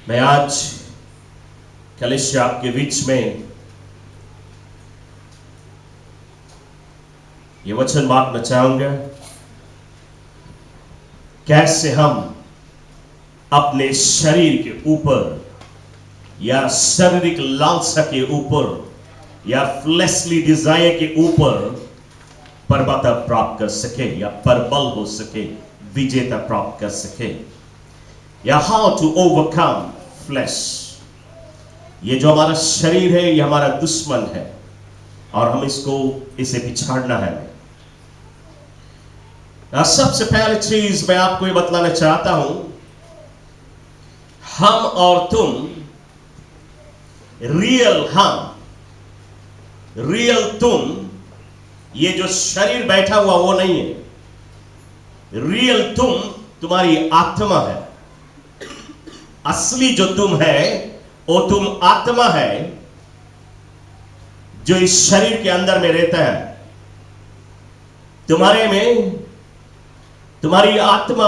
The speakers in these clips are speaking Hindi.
मैं आज कलीसिया आपके बीच में ये वचन बांटना चाहूंगा, कैसे हम अपने शरीर के ऊपर या शारीरिक लालसा के ऊपर या फ्लैशली डिजायर के ऊपर परबता प्राप्त कर सके या परबल हो सके, विजेता प्राप्त कर सके, या हाउ टू ओवरकम फ्लैश। ये जो हमारा शरीर है ये हमारा दुश्मन है और हम इसे पिछाड़ना है। सबसे पहली चीज मैं आपको ये बतलाना चाहता हूं, हम और तुम रियल तुम, ये जो शरीर बैठा हुआ वो नहीं है। रियल तुम तुम्हारी आत्मा है। असली जो तुम है वो तुम आत्मा है जो इस शरीर के अंदर में रहता है। तुम्हारे में तुम्हारी आत्मा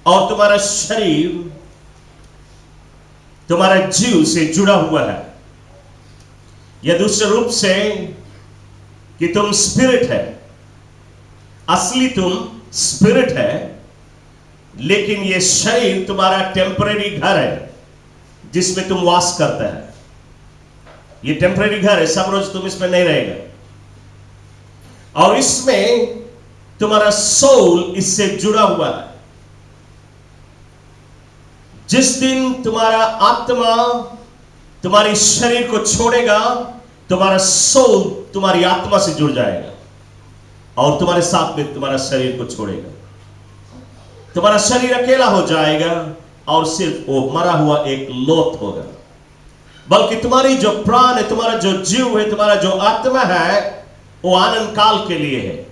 और तुम्हारा शरीर, तुम्हारा जीव से जुड़ा हुआ है। यह दूसरे रूप से कि तुम स्पिरिट है। असली तुम स्पिरिट है, लेकिन यह शरीर तुम्हारा टेम्परेरी घर है जिसमें तुम वास करता है। यह टेम्परेरी घर है, सब रोज तुम इसमें नहीं रहेगा। और इसमें तुम्हारा सोल इससे जुड़ा हुआ है। जिस दिन तुम्हारा आत्मा तुम्हारी शरीर को छोड़ेगा, तुम्हारा सोल तुम्हारी आत्मा से जुड़ जाएगा और तुम्हारे साथ में तुम्हारा शरीर को छोड़ेगा। तुम्हारा शरीर अकेला हो जाएगा और सिर्फ वो मरा हुआ एक लोथ होगा। बल्कि तुम्हारी जो प्राण है, तुम्हारा जो जीव है, तुम्हारा जो आत्मा है, वो आनंद काल के लिए है,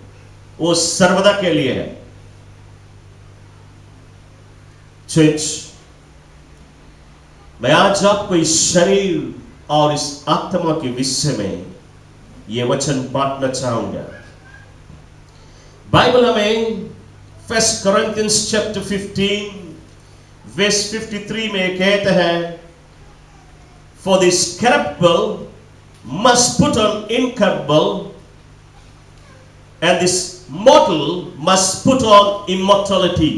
वो सर्वदा के लिए है। चर्च, मैं आज आपको इस शरीर और इस आत्मा के विषय में यह वचन बांटना चाहूंगा। बाइबल हमें 1 Corinthians chapter 15 verse 53 में कहता है, for this corruptible must put on incorruptible and this mortal must put on immortality।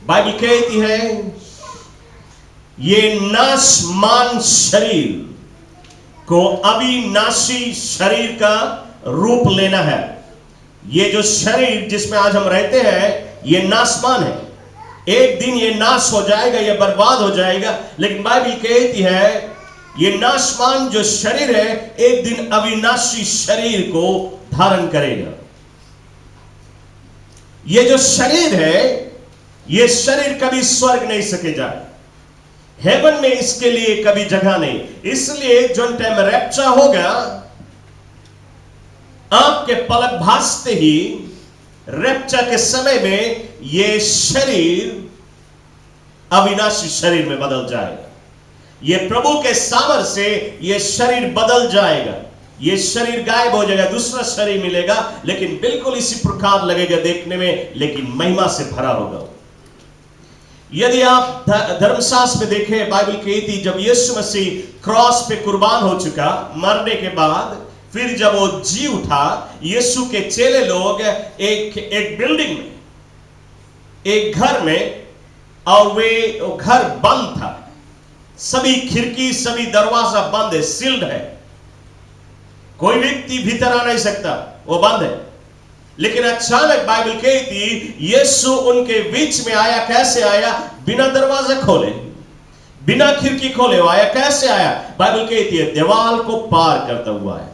Bible कहती है ये नाशमान शरीर को अविनाशी शरीर का रूप लेना है। ये जो शरीर जिसमें आज हम रहते हैं ये नाशमान है। एक दिन ये नाश हो जाएगा, ये बर्बाद हो जाएगा। लेकिन बाइबल कहती है ये नाशमान जो शरीर है एक दिन अविनाशी शरीर को धारण करेगा। ये जो शरीर है ये शरीर कभी स्वर्ग नहीं सके जाए। हेवन में इसके लिए कभी जगह नहीं। इसलिए जो टाइम रैप्चर होगा, आपके पलक भासते ही रैप्चर के समय में ये शरीर अविनाशी शरीर में बदल जाएगा। ये प्रभु के सामर्थ्य से ये शरीर बदल जाएगा। ये शरीर गायब हो जाएगा, दूसरा शरीर मिलेगा, लेकिन बिल्कुल इसी प्रकार लगेगा देखने में, लेकिन महिमा से भरा होगा। यदि आप धर्मशास्त्र में देखें, बाइबल कहती जब यीशु मसीह क्रॉस पे कुर्बान हो चुका, मरने के बाद फिर जब वो जी उठा, यीशु के चेले लोग एक बिल्डिंग में, एक घर में, और वे घर बंद था, सभी खिड़की सभी दरवाजा बंद है, सील्ड है, कोई व्यक्ति भीतर आ नहीं सकता, वो बंद है। लेकिन अचानक बाइबल कहती यीशु उनके बीच में आया। कैसे आया? बिना दरवाजा खोले, बिना खिड़की खोले वो आया। कैसे आया? बाइबल कहती है दीवार को पार करता हुआ आया।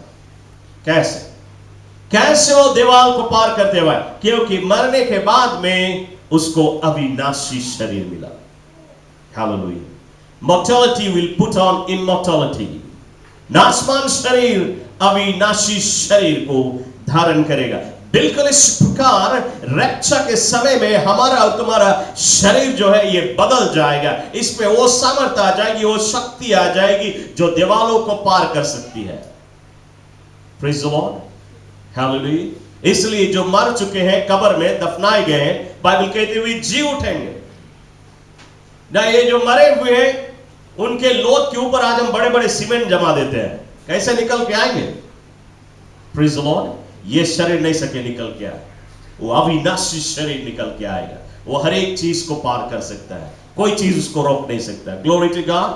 कैसे वो दीवार को पार करते हुए? क्योंकि मरने के बाद में उसको अविनाशी शरीर मिला। Hallelujah. Mortality will put on immortality। नाशमान शरीर अविनाशी शरीर को धारण करेगा। बिल्कुल इस प्रकार रैप्चर के समय में हमारा और तुम्हारा शरीर जो है ये बदल जाएगा। इसमें वो सामर्थ्य आ जाएगी, वो शक्ति आ जाएगी जो दीवारों को पार कर सकती है। Praise the Lord, hallelujah. इसलिए जो मर चुके हैं, कब्र में दफनाए गए हैं, बाइबल कहती हुई जी उठेंगे। ना ये जो मरे हुए हैं उनके लोथ के ऊपर आज हम बड़े बड़े सीमेंट जमा देते हैं, कैसे निकल के आएंगे? Praise the Lord. ये शरीर नहीं सके निकल के आए, वो अविनाशी शरीर निकल के आएगा। वो हर एक चीज को पार कर सकता है, कोई चीज उसको रोक नहीं सकता। Glory to God,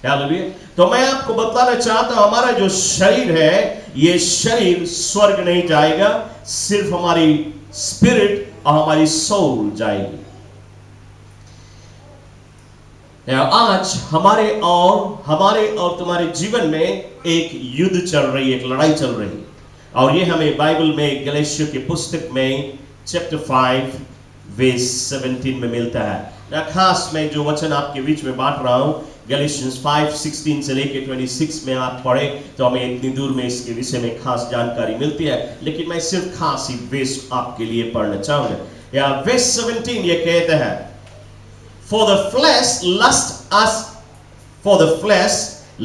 hallelujah. तो मैं आपको बताना चाहता हूं, हमारा जो शरीर है, ये शरीर स्वर्ग नहीं जाएगा, सिर्फ हमारी स्पिरिट और हमारी सोल जाएगी। आज हमारे और तुम्हारे जीवन में एक युद्ध चल रही है, एक लड़ाई चल रही है, और ये हमें बाइबल में गलातियों की पुस्तक में चैप्टर 5 वर्स 17 में मिलता है ना। खास मैं जो वचन आपके बीच में बांट रहा हूं, गैलेशियंस 5:16 से लेकर 26 में आप पढ़े तो हमें इतनी दूर में इसके विषय में खास जानकारी मिलती है, लेकिन मैं सिर्फ खास ही वर्स आपके लिए पढ़ना चाहूंगा। या वर्स 17 ये कहता है, For the flesh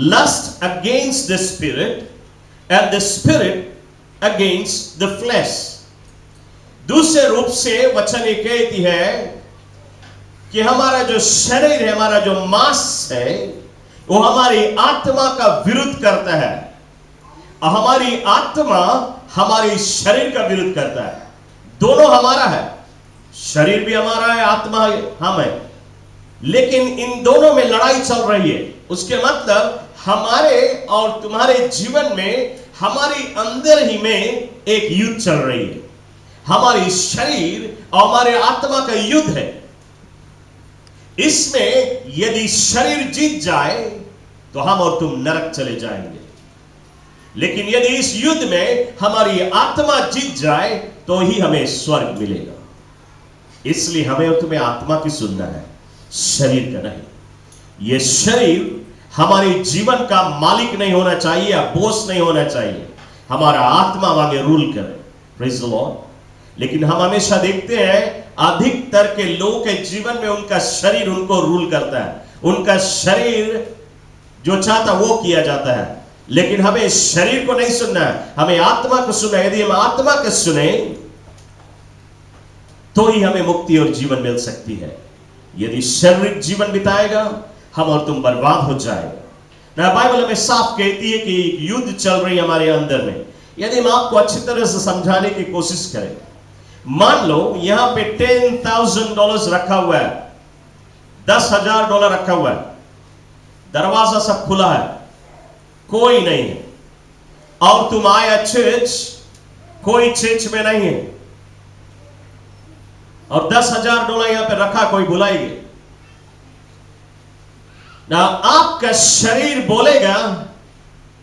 lust against the spirit, and the spirit against the flesh. दूसरे रूप से वचन ये कहती है कि हमारा जो शरीर है, हमारा जो मांस है, वो हमारी आत्मा का विरुद्ध करता है, और हमारी आत्मा हमारे शरीर का विरुद्ध करता है। दोनों हमारा है, शरीर भी हमारा है, आत्मा हम है, लेकिन इन दोनों में लड़ाई चल रही है। उसके मतलब हमारे और तुम्हारे जीवन में, हमारी अंदर ही में एक युद्ध चल रही है। हमारी शरीर और हमारे आत्मा का युद्ध है। इसमें यदि शरीर जीत जाए तो हम और तुम नरक चले जाएंगे, लेकिन यदि इस युद्ध में हमारी आत्मा जीत जाए तो ही हमें स्वर्ग मिलेगा। इसलिए हमें और तुम्हें आत्मा की सुनना है, शरीर का नहीं। यह शरीर हमारे जीवन का मालिक नहीं होना चाहिए या बॉस नहीं होना चाहिए। हमारा आत्मा आगे रूल करे, प्रेज़ द लॉर्ड। लेकिन हम हमेशा देखते हैं अधिकतर के लोगों के जीवन में उनका शरीर उनको रूल करता है। उनका शरीर जो चाहता वो किया जाता है, लेकिन हमें शरीर को नहीं सुनना है, हमें आत्मा को सुनना है। यदि हम आत्मा को सुने तो ही हमें मुक्ति और जीवन मिल सकती है। यदि शारीरिक जीवन बिताएगा, हम और तुम बर्बाद हो जाएगा ना। बाइबल हमें साफ कहती है कि युद्ध चल रही है हमारे अंदर में। यदि हम आपको अच्छी तरह से समझाने की कोशिश करें, मान लो यहां पे $10,000 रखा हुआ है, $10,000 रखा हुआ है, दरवाजा सब खुला है, कोई नहीं है, और तुम आया चर्च, कोई चर्च में नहीं है, और $10,000 यहां पे रखा, कोई बुलाएगी ना। आपका शरीर बोलेगा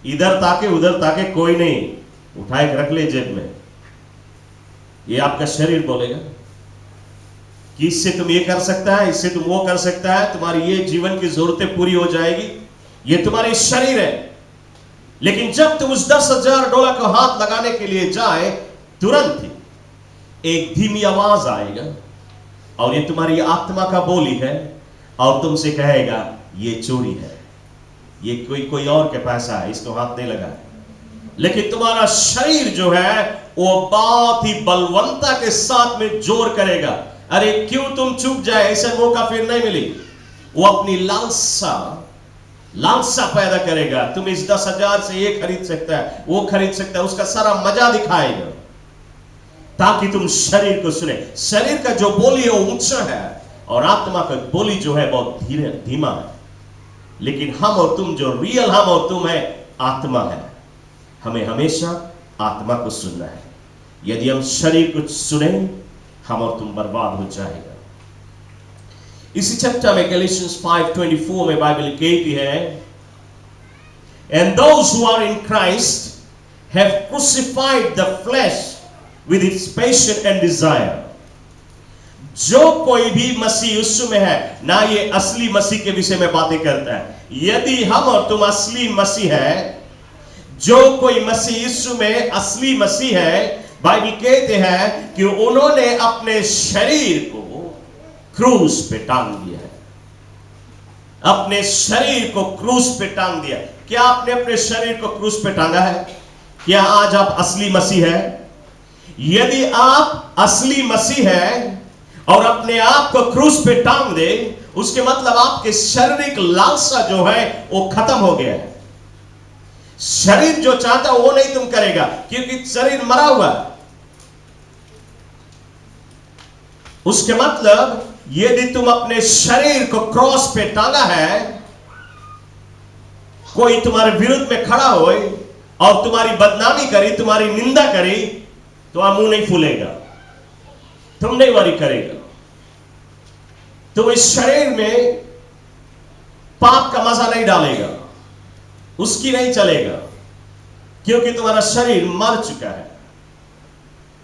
इधर ताके उधर ताके, कोई नहीं, उठाए के रख ले जेब में। ये आपका शरीर बोलेगा कि इससे तुम ये कर सकता है, इससे तुम वो कर सकता है, तुम्हारी ये जीवन की जरूरतें पूरी हो जाएगी। ये तुम्हारे शरीर है। लेकिन जब तुम उस $10,000 को हाथ लगाने के लिए जाए, तुरंत ही एक धीमी आवाज आएगा और ये तुम्हारी आत्मा का बोली है, और तुमसे कहेगा ये चोरी है, ये कोई और के पैसा है, इसको हाथ नहीं लगा। लेकिन तुम्हारा शरीर जो है वो बहुत ही बलवंता के साथ में जोर करेगा, अरे क्यों तुम चूक जाए, ऐसा मौका फिर नहीं मिली। वो अपनी लालसा पैदा करेगा। तुम इस 10,000 से ये खरीद सकता है, वो खरीद सकता है, उसका सारा मजा दिखाएगा ताकि तुम शरीर को सुने। शरीर का जो बोली है वो ऊंचा है, और आत्मा का बोली जो है बहुत धीमा है। लेकिन हम और तुम जो रियल हम और तुम है, आत्मा है। हमें हमेशा आत्मा को सुनना है। यदि हम शरीर को सुने, हम और तुम बर्बाद हो जाएगा। इसी चैप्टर में गैलेशियंस 5:24 में बाइबल कहती है, and those who are in Christ have crucified the flesh with its passion and desire. जो कोई भी मसीह यीशु में है ना, ये असली मसीह के विषय में बातें करता है। यदि हम और तुम असली मसीह है, जो कोई मसीह यीशु में असली मसीह है, बाइबल कहते हैं कि उन्होंने अपने शरीर को क्रूस पे टांग दिया है। अपने शरीर को क्रूस पे टांग दिया। क्या आपने अपने शरीर को क्रूस पे टांगा है? क्या आज आप असली मसीह है? यदि आप असली मसीह है और अपने आप को क्रूस पे टांग दे उसके मतलब आपके शारीरिक लालसा जो है वो खत्म हो गया है। शरीर जो चाहता वो नहीं तुम करेगा, क्योंकि शरीर मरा हुआ है। उसके मतलब यदि तुम अपने शरीर को क्रॉस पे टांगा है, कोई तुम्हारे विरुद्ध में खड़ा हो और तुम्हारी बदनामी करी, तुम्हारी निंदा करी, तुम्हारा मुंह नहीं फूलेगा, तुम नहीं वरी करेगा। तुम इस शरीर में पाप का मजा नहीं डालेगा, उसकी नहीं चलेगा, क्योंकि तुम्हारा शरीर मर चुका है।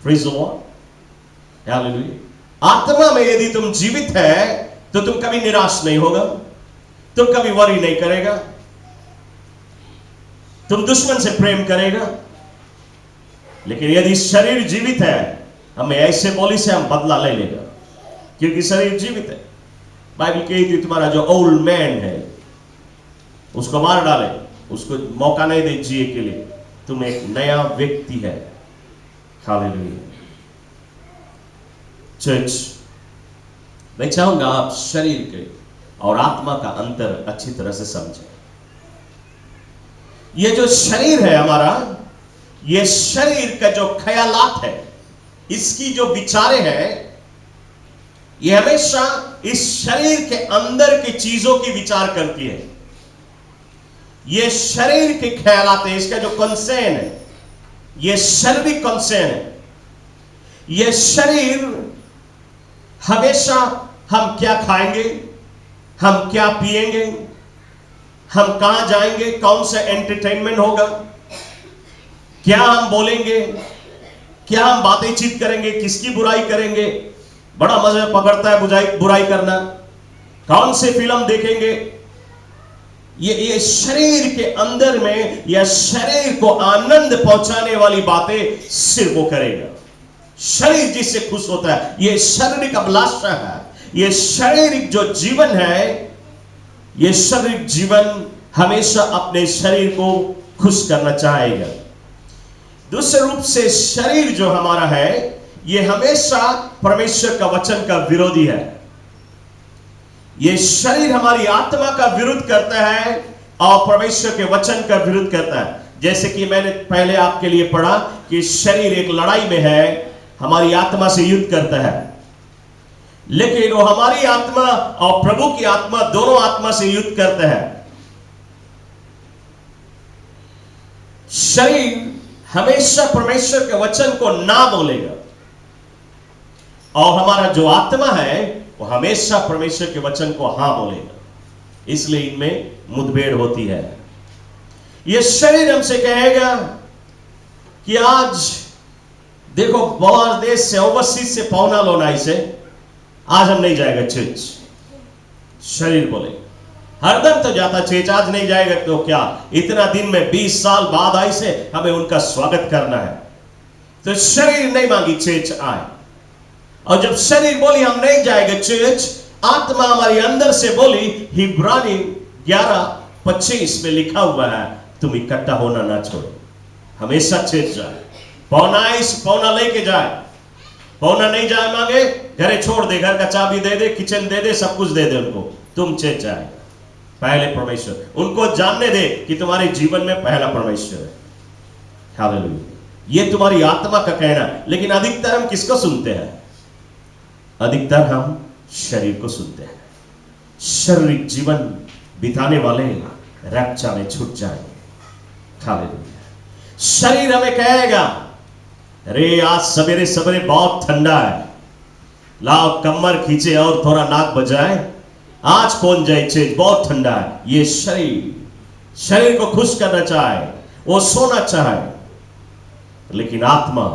Praise the Lord, hallelujah. आत्मा में यदि तुम जीवित है तो तुम कभी निराश नहीं होगा, तुम कभी वरी नहीं करेगा, तुम दुश्मन से प्रेम करेगा। लेकिन यदि शरीर जीवित है, हमें ऐसे बोली से हम बदला ले लेगा, क्योंकि शरीर जीवित है। बाइबल कहती है तुम्हारा जो ओल्ड मैन है उसको मार डाले, उसको मौका नहीं दे जिए के लिए, तुम एक नया व्यक्ति है। हालेलुया। चर्च, मैं चाहूंगा आप शरीर के और आत्मा का अंतर अच्छी तरह से समझें। ये जो शरीर है हमारा, ये शरीर का जो ख्यालात है, इसकी जो विचारें हैं, ये हमेशा इस शरीर के अंदर की चीजों की विचार करती है। ये शरीर के ख्यालात है, इसका जो कंसर्न है, ये शारीरिक कंसर्न है। ये शरीर हमेशा हम क्या खाएंगे, हम क्या पिएंगे, हम कहां जाएंगे, कौन सा एंटरटेनमेंट होगा, क्या हम बोलेंगे, क्या हम बातें चीत करेंगे, किसकी बुराई करेंगे, बड़ा मजा पकड़ता है बुराई करना, कौन से फिल्म देखेंगे। ये शरीर के अंदर में या शरीर को आनंद पहुंचाने वाली बातें सिर्फ वो करेगा। शरीर जिससे खुश होता है, ये शारीरिक अभिलाषा है। ये शारीरिक जो जीवन है, ये शारीरिक जीवन हमेशा अपने शरीर को खुश करना चाहेगा। दूसरे रूप से शरीर जो हमारा है, ये हमेशा परमेश्वर का वचन का विरोधी है। ये शरीर हमारी आत्मा का विरोध करता है और परमेश्वर के वचन का विरोध करता है। जैसे कि मैंने पहले आपके लिए पढ़ा कि शरीर एक लड़ाई में है, हमारी आत्मा से युद्ध करता है, लेकिन वो हमारी आत्मा और प्रभु की आत्मा दोनों आत्मा से युद्ध करता है। शरीर हमेशा परमेश्वर के वचन को ना बोलेगा और हमारा जो आत्मा है वो हमेशा परमेश्वर के वचन को हां बोलेगा। इसलिए इनमें मुठभेड़ होती है। ये शरीर हमसे कहेगा कि आज देखो बाहर देश से, ओवरसीज से पौना लोना इसे, आज हम नहीं जाएगा चर्च। शरीर बोले हरदम तो जाता चर्च, आज नहीं जाएगा तो क्या, इतना दिन में 20 साल बाद आई से हमें उनका स्वागत करना है। तो शरीर नहीं मांगी चर्च आए, और जब शरीर बोली हम नहीं जाएंगे चर्च, आत्मा हमारी अंदर से बोली, इब्रानी 11:25 में लिखा हुआ है, तुम इकट्ठा होना ना छोड़ो, हमेशा चर्च जाए। पौना लेके जाए, पौना नहीं जाए मांगे, घरे छोड़ दे, घर का चाबी दे दे, किचन दे दे, सब कुछ दे दे उनको, तुम चर्च जाए। पहले परमेश्वर, उनको जानने दे कि तुम्हारे जीवन में पहला परमेश्वर है। हालेलुया। ये तुम्हारी आत्मा का कहना। लेकिन अधिकतर हम किसको सुनते हैं? अधिकतर हम शरीर को सुनते हैं। शारीरिक जीवन बिताने वाले रक्षा में छूट जाएंगे। हालेलुया। शरीर हमें कहेगा, अरे आज सवेरे सवेरे बहुत ठंडा है, लाओ कमर खींचे और थोड़ा नाक बजाए, आज कौन जाए चेज, बहुत ठंडा है। ये शरीर को खुश करना चाहे, वो सोना चाहे, लेकिन आत्मा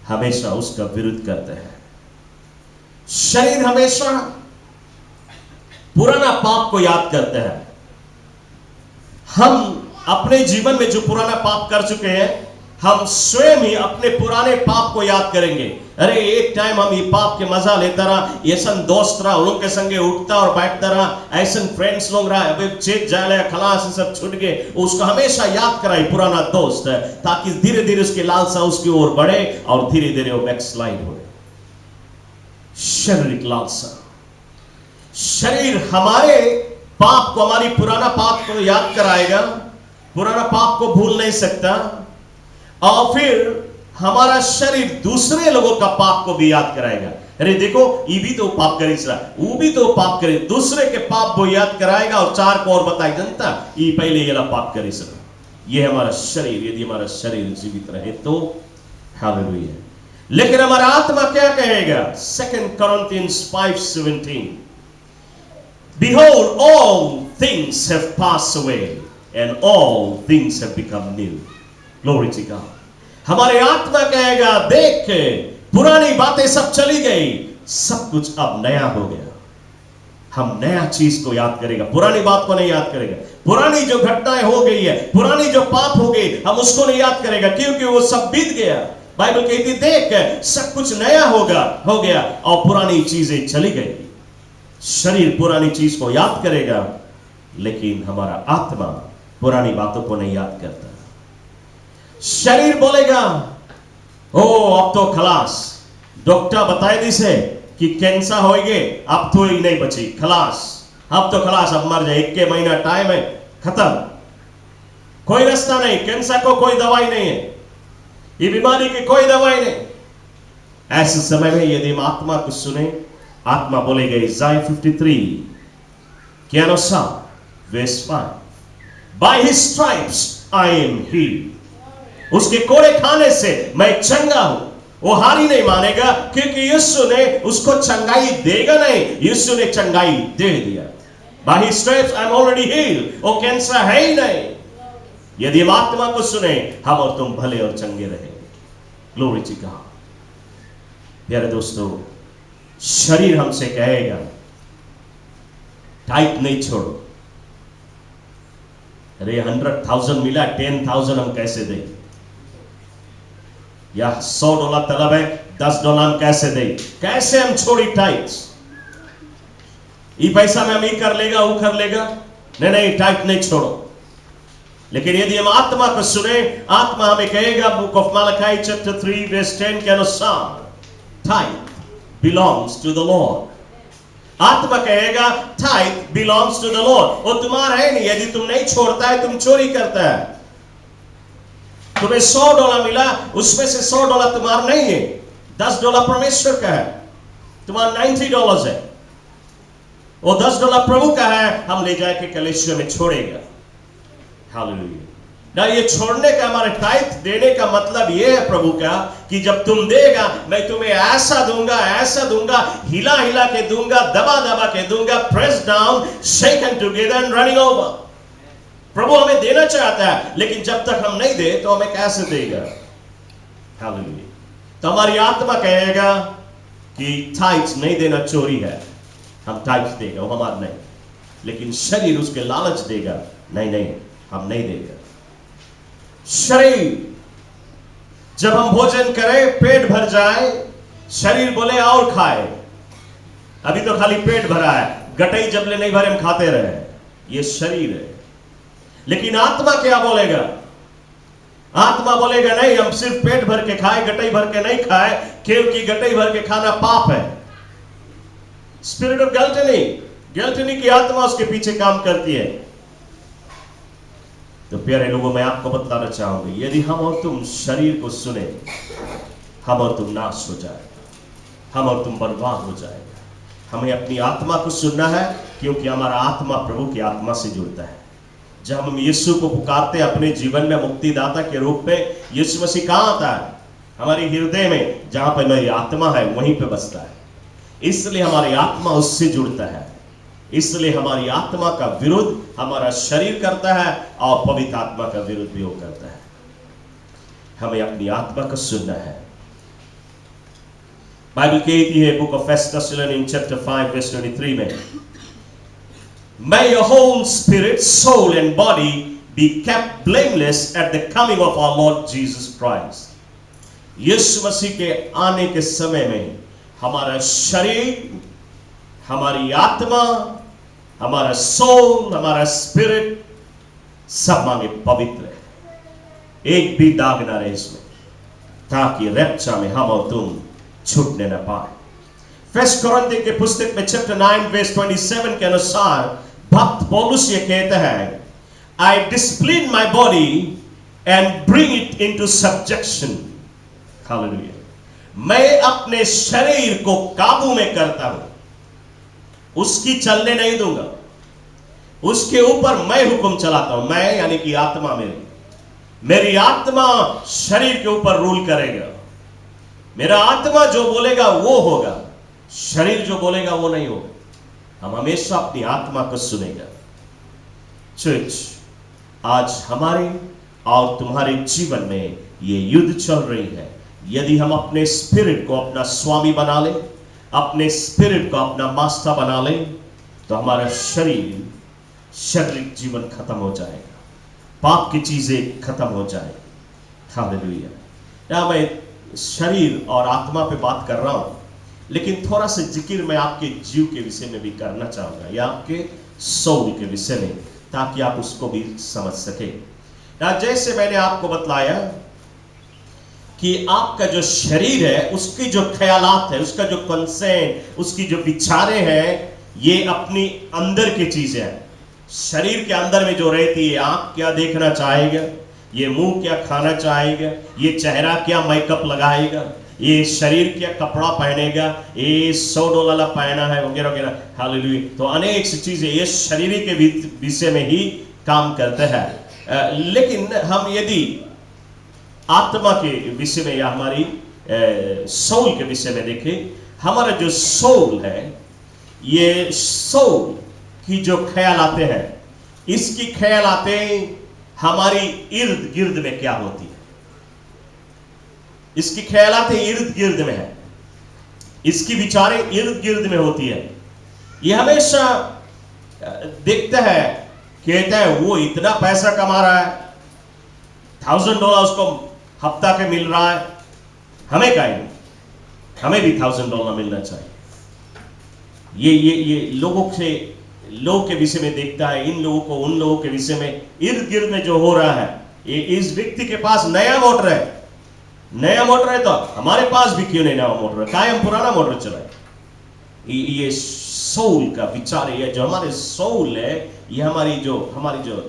हमेशा उसका विरोध करते हैं। शरीर हमेशा पुराना पाप को याद करते हैं। हम अपने जीवन में जो पुराना पाप कर चुके हैं, हम स्वयं ही अपने पुराने पाप को याद करेंगे। अरे एक टाइम हम ये पाप के मजा लेता रहा, ऐसा दोस्त रहा, उनके संगे उठता और बैठता रहा, ऐसा फ्रेंड्स लोग रहा, अबे चेत जाले खलास सब छूट गए, उसको हमेशा याद कराई पुराना दोस्त है, ताकि धीरे धीरे उसकी लालसा उसकी ओर बढ़े और धीरे धीरे वो बैकस्लाइड हो। शारीरिक लालसा, शरीर हमारे पाप को, हमारी पुराना पाप को याद कराएगा, पुराना पाप को भूल नहीं सकता, और फिर हमारा शरीर दूसरे लोगों का पाप को भी याद कराएगा। अरे देखो, ये भी तो पाप करे, वो भी तो पाप करे, दूसरे के पाप वो याद कराएगा और चार को और बताए, जनता ये पहले ये पाप करे सर। ये हमारा शरीर, यदि हमारा शरीर जीवित रहे तो हालेलुया। लेकिन हमारा आत्मा क्या कहेगा? 2 Corinthians 5:17, Behold, all things have passed away and all things have become new. Glory to God. हमारे आत्मा कहेगा, देख पुरानी बातें सब चली गई, सब कुछ अब नया हो गया। हम नया चीज को याद करेगा, पुरानी बात को नहीं याद करेगा। पुरानी जो घटनाएं हो गई है, पुरानी जो पाप हो गई, हम उसको नहीं याद करेगा, क्योंकि वो सब बीत गया। बाइबल कहती, देख सब कुछ नया हो गया और पुरानी चीजें चली गई। शरीर पुरानी चीज को याद करेगा, लेकिन हमारा आत्मा पुरानी बातों को नहीं याद करता। शरीर बोलेगा, ओ अब तो खलास, डॉक्टर बताए दिसे कि कैंसर होएगे, अब तो ही नहीं बची, खलास, अब तो खलास, अब मर जाए, 1 महीना टाइम है, खत्म, कोई रास्ता नहीं, कैंसर को कोई दवाई नहीं है, ये बीमारी की कोई दवाई नहीं। ऐसे समय में यदि हम आत्मा को सुने, आत्मा बोलेगा इज़ाया 53 के अनुसार verse 5, By his stripes I am healed. उसके कोड़े खाने से मैं चंगा हूं। वो हारी नहीं मानेगा, क्योंकि यीशु ने उसको चंगाई देगा नहीं, यीशु ने चंगाई दे दिया। By his stripes I am already healed. वो कैंसर है ही नहीं। यदि हम आत्मा को सुने, हम और तुम भले और चंगे रहेंगे। Glory to God. प्यारे दोस्तों, शरीर हमसे कहेगा, टाइप नहीं छोड़ो। अरे 100,000 मिला, 10,000 हम कैसे दें? या $100 तलब है, $10 हम कैसे दें? कैसे हम छोड़ी टाइप्स? ये पैसा में हम ये कर लेगा, वो कर लेगा, नहीं, टाइप नहीं छोड़ो। लेकिन यदि हम आत्मा को सुने, आत्मा हमें कहेगा, book of Malachi chapter 3 verse 10 के अनुसार, type belongs to the Lord. आत्मा कहेगा, type belongs to the Lord. वो तुम्हारा है नहीं, यदि तुम नहीं छोड़ता है, तुम चोरी करता है। तुम्हें $100 मिला, उसमें से $100 तुम्हारा नहीं है, $10 परमेश्वर का है, तुम्हारा $90 है। वो $10 प्रभु का है, हम ले जाके कलेशिया में छोड़ेगा। हालेलुया। ना ये छोड़ने का, हमारे टाइप देने का मतलब ये है प्रभु का, कि जब तुम देगा, मैं तुम्हें ऐसा दूंगा, हिला हिला के दूंगा, दबा दबा के दूंगा, press down, shaken together and running over. प्रभु हमें देना चाहता है, लेकिन जब तक हम नहीं दे तो हमें कैसे देगा? हालेलुया। तो हमारी आत्मा कहेगा कि टाइप्स नहीं देना चोरी है, हम टाइप्स देगा, वो हमारा नहीं। लेकिन शरीर उसके लालच देगा, नहीं, हम नहीं देगा। शरीर जब हम भोजन करें, पेट भर जाए, शरीर बोले और खाए, अभी तो खाली पेट भरा है, गटई जबले नहीं भरे हम खाते रहे, ये शरीर है। लेकिन आत्मा क्या बोलेगा? आत्मा बोलेगा, नहीं, हम सिर्फ पेट भर के खाए, गटई भर के नहीं खाए, क्योंकि गटई भर के खाना पाप है। स्पिरिट ऑफ गल्टनी की आत्मा उसके पीछे काम करती है। तो प्यारे लोगों, मैं आपको बताना चाहूंगा, यदि हम और तुम शरीर को सुने, हम और तुम नाश हो जाएगा, हम और तुम बर्बाद हो जाएगा। हमें अपनी आत्मा को सुनना है, क्योंकि हमारा आत्मा प्रभु की आत्मा से जुड़ता है। जब हम यीशु को पुकारते हैं अपने जीवन में मुक्तिदाता के रूप में, यीशु मसीह कहाँ आता है? हमारे हृदय में, जहां पर मेरी आत्मा है वहीं पे बसता है। इसलिए हमारी आत्मा उससे जुड़ता है। इसलिए हमारी आत्मा का विरोध हमारा शरीर करता है, और पवित्र आत्मा का विरोध भी वो करता है। हमें अपनी आत्मा को सुनना है। बाइबल कहती है, book of 1 Thessalonians chapter 5 verse 23 में, May your whole spirit, soul and body be kept blameless at the coming of our Lord Jesus Christ. यीशु मसीह के आने के समय में हमारा शरीर, हमारी आत्मा, हमारा सोल, हमारा स्पिरिट, सब मांगे पवित्र है, एक भी दाग ना रहे इसमें, ताकि रैप्चर में हम और तुम छूटने ना पाए। फर्स्ट कोरिन्थियों के पुस्तक में चैप्टर 9 वर्स 27 के अनुसार भक्त पौलुस ये कहता है, I discipline my body and bring it into subjection. Hallelujah. मैं अपने शरीर को काबू में करता हूं, उसकी चलने नहीं दूंगा, उसके ऊपर मैं हुक्म चलाता हूं। मैं यानी कि आत्मा मेरी आत्मा शरीर के ऊपर रूल करेगा। मेरा आत्मा जो बोलेगा वो होगा, शरीर जो बोलेगा वो नहीं होगा। हम हमेशा अपनी आत्मा को सुनेगा। चर्च, आज हमारे और तुम्हारे जीवन में ये युद्ध चल रही है। यदि हम अपने स्पिरिट को अपना स्वामी बना लें, अपने स्पिरिट को अपना मास्टर बना लें, तो हमारा शारीरिक जीवन खत्म हो जाएगा, पाप की चीजें खत्म हो जाएगी। हालेलुया। यहाँ मैं शरीर और आत्मा पे बात कर रहा हूं, लेकिन थोड़ा सा जिक्र मैं आपके जीव के विषय में भी करना चाहूंगा, या आपके सोल के विषय में, ताकि आप उसको भी समझ सके। जैसे मैंने आपको बतलाया कि आपका जो शरीर है, उसकी जो ख्यालात है, उसका जो कंसेंट, उसकी जो विचारें हैं, ये अपनी अंदर की चीजें हैं। शरीर के अंदर में जो रहती है, आंख क्या देखना चाहेगा, ये मुंह क्या खाना चाहेगा, ये चेहरा क्या मेकअप लगाएगा, ये शरीर क्या कपड़ा पहनेगा, ये $100 पहना है, वगैरह वगैरह। हालेलुया। तो अनेक सी चीजें ये शरीर के विषय में ही काम करते हैं। लेकिन हम यदि आत्मा के विषय में या हमारी सोल के विषय में देखें, हमारा जो सोल है, ये सोल की जो ख्यालातें हैं, इसकी ख्यालातें हमारी इर्द गिर्द में क्या होती है, इसकी ख्यालातें इर्द गिर्द में है, इसकी विचारें इर्द गिर्द में होती है। ये हमेशा देखता है, कहता है वो इतना पैसा कमा रहा है, $1000 उसको हफ्ता के मिल रहा है, हमें क्या नहीं, हमें भी $1000 मिलना चाहिए। ये लोगों के विषय में देखता है, इन लोगों को उन लोगों के विषय में, इर्द गिर्द में जो हो रहा है। ये इस व्यक्ति के पास नया मोटर है, तो हमारे पास भी क्यों नहीं नया मोटर है, काहे हम पुराना मोटर चलाए। ये सोल का विचार है, जो हमारे सोल है, ये हमारी जो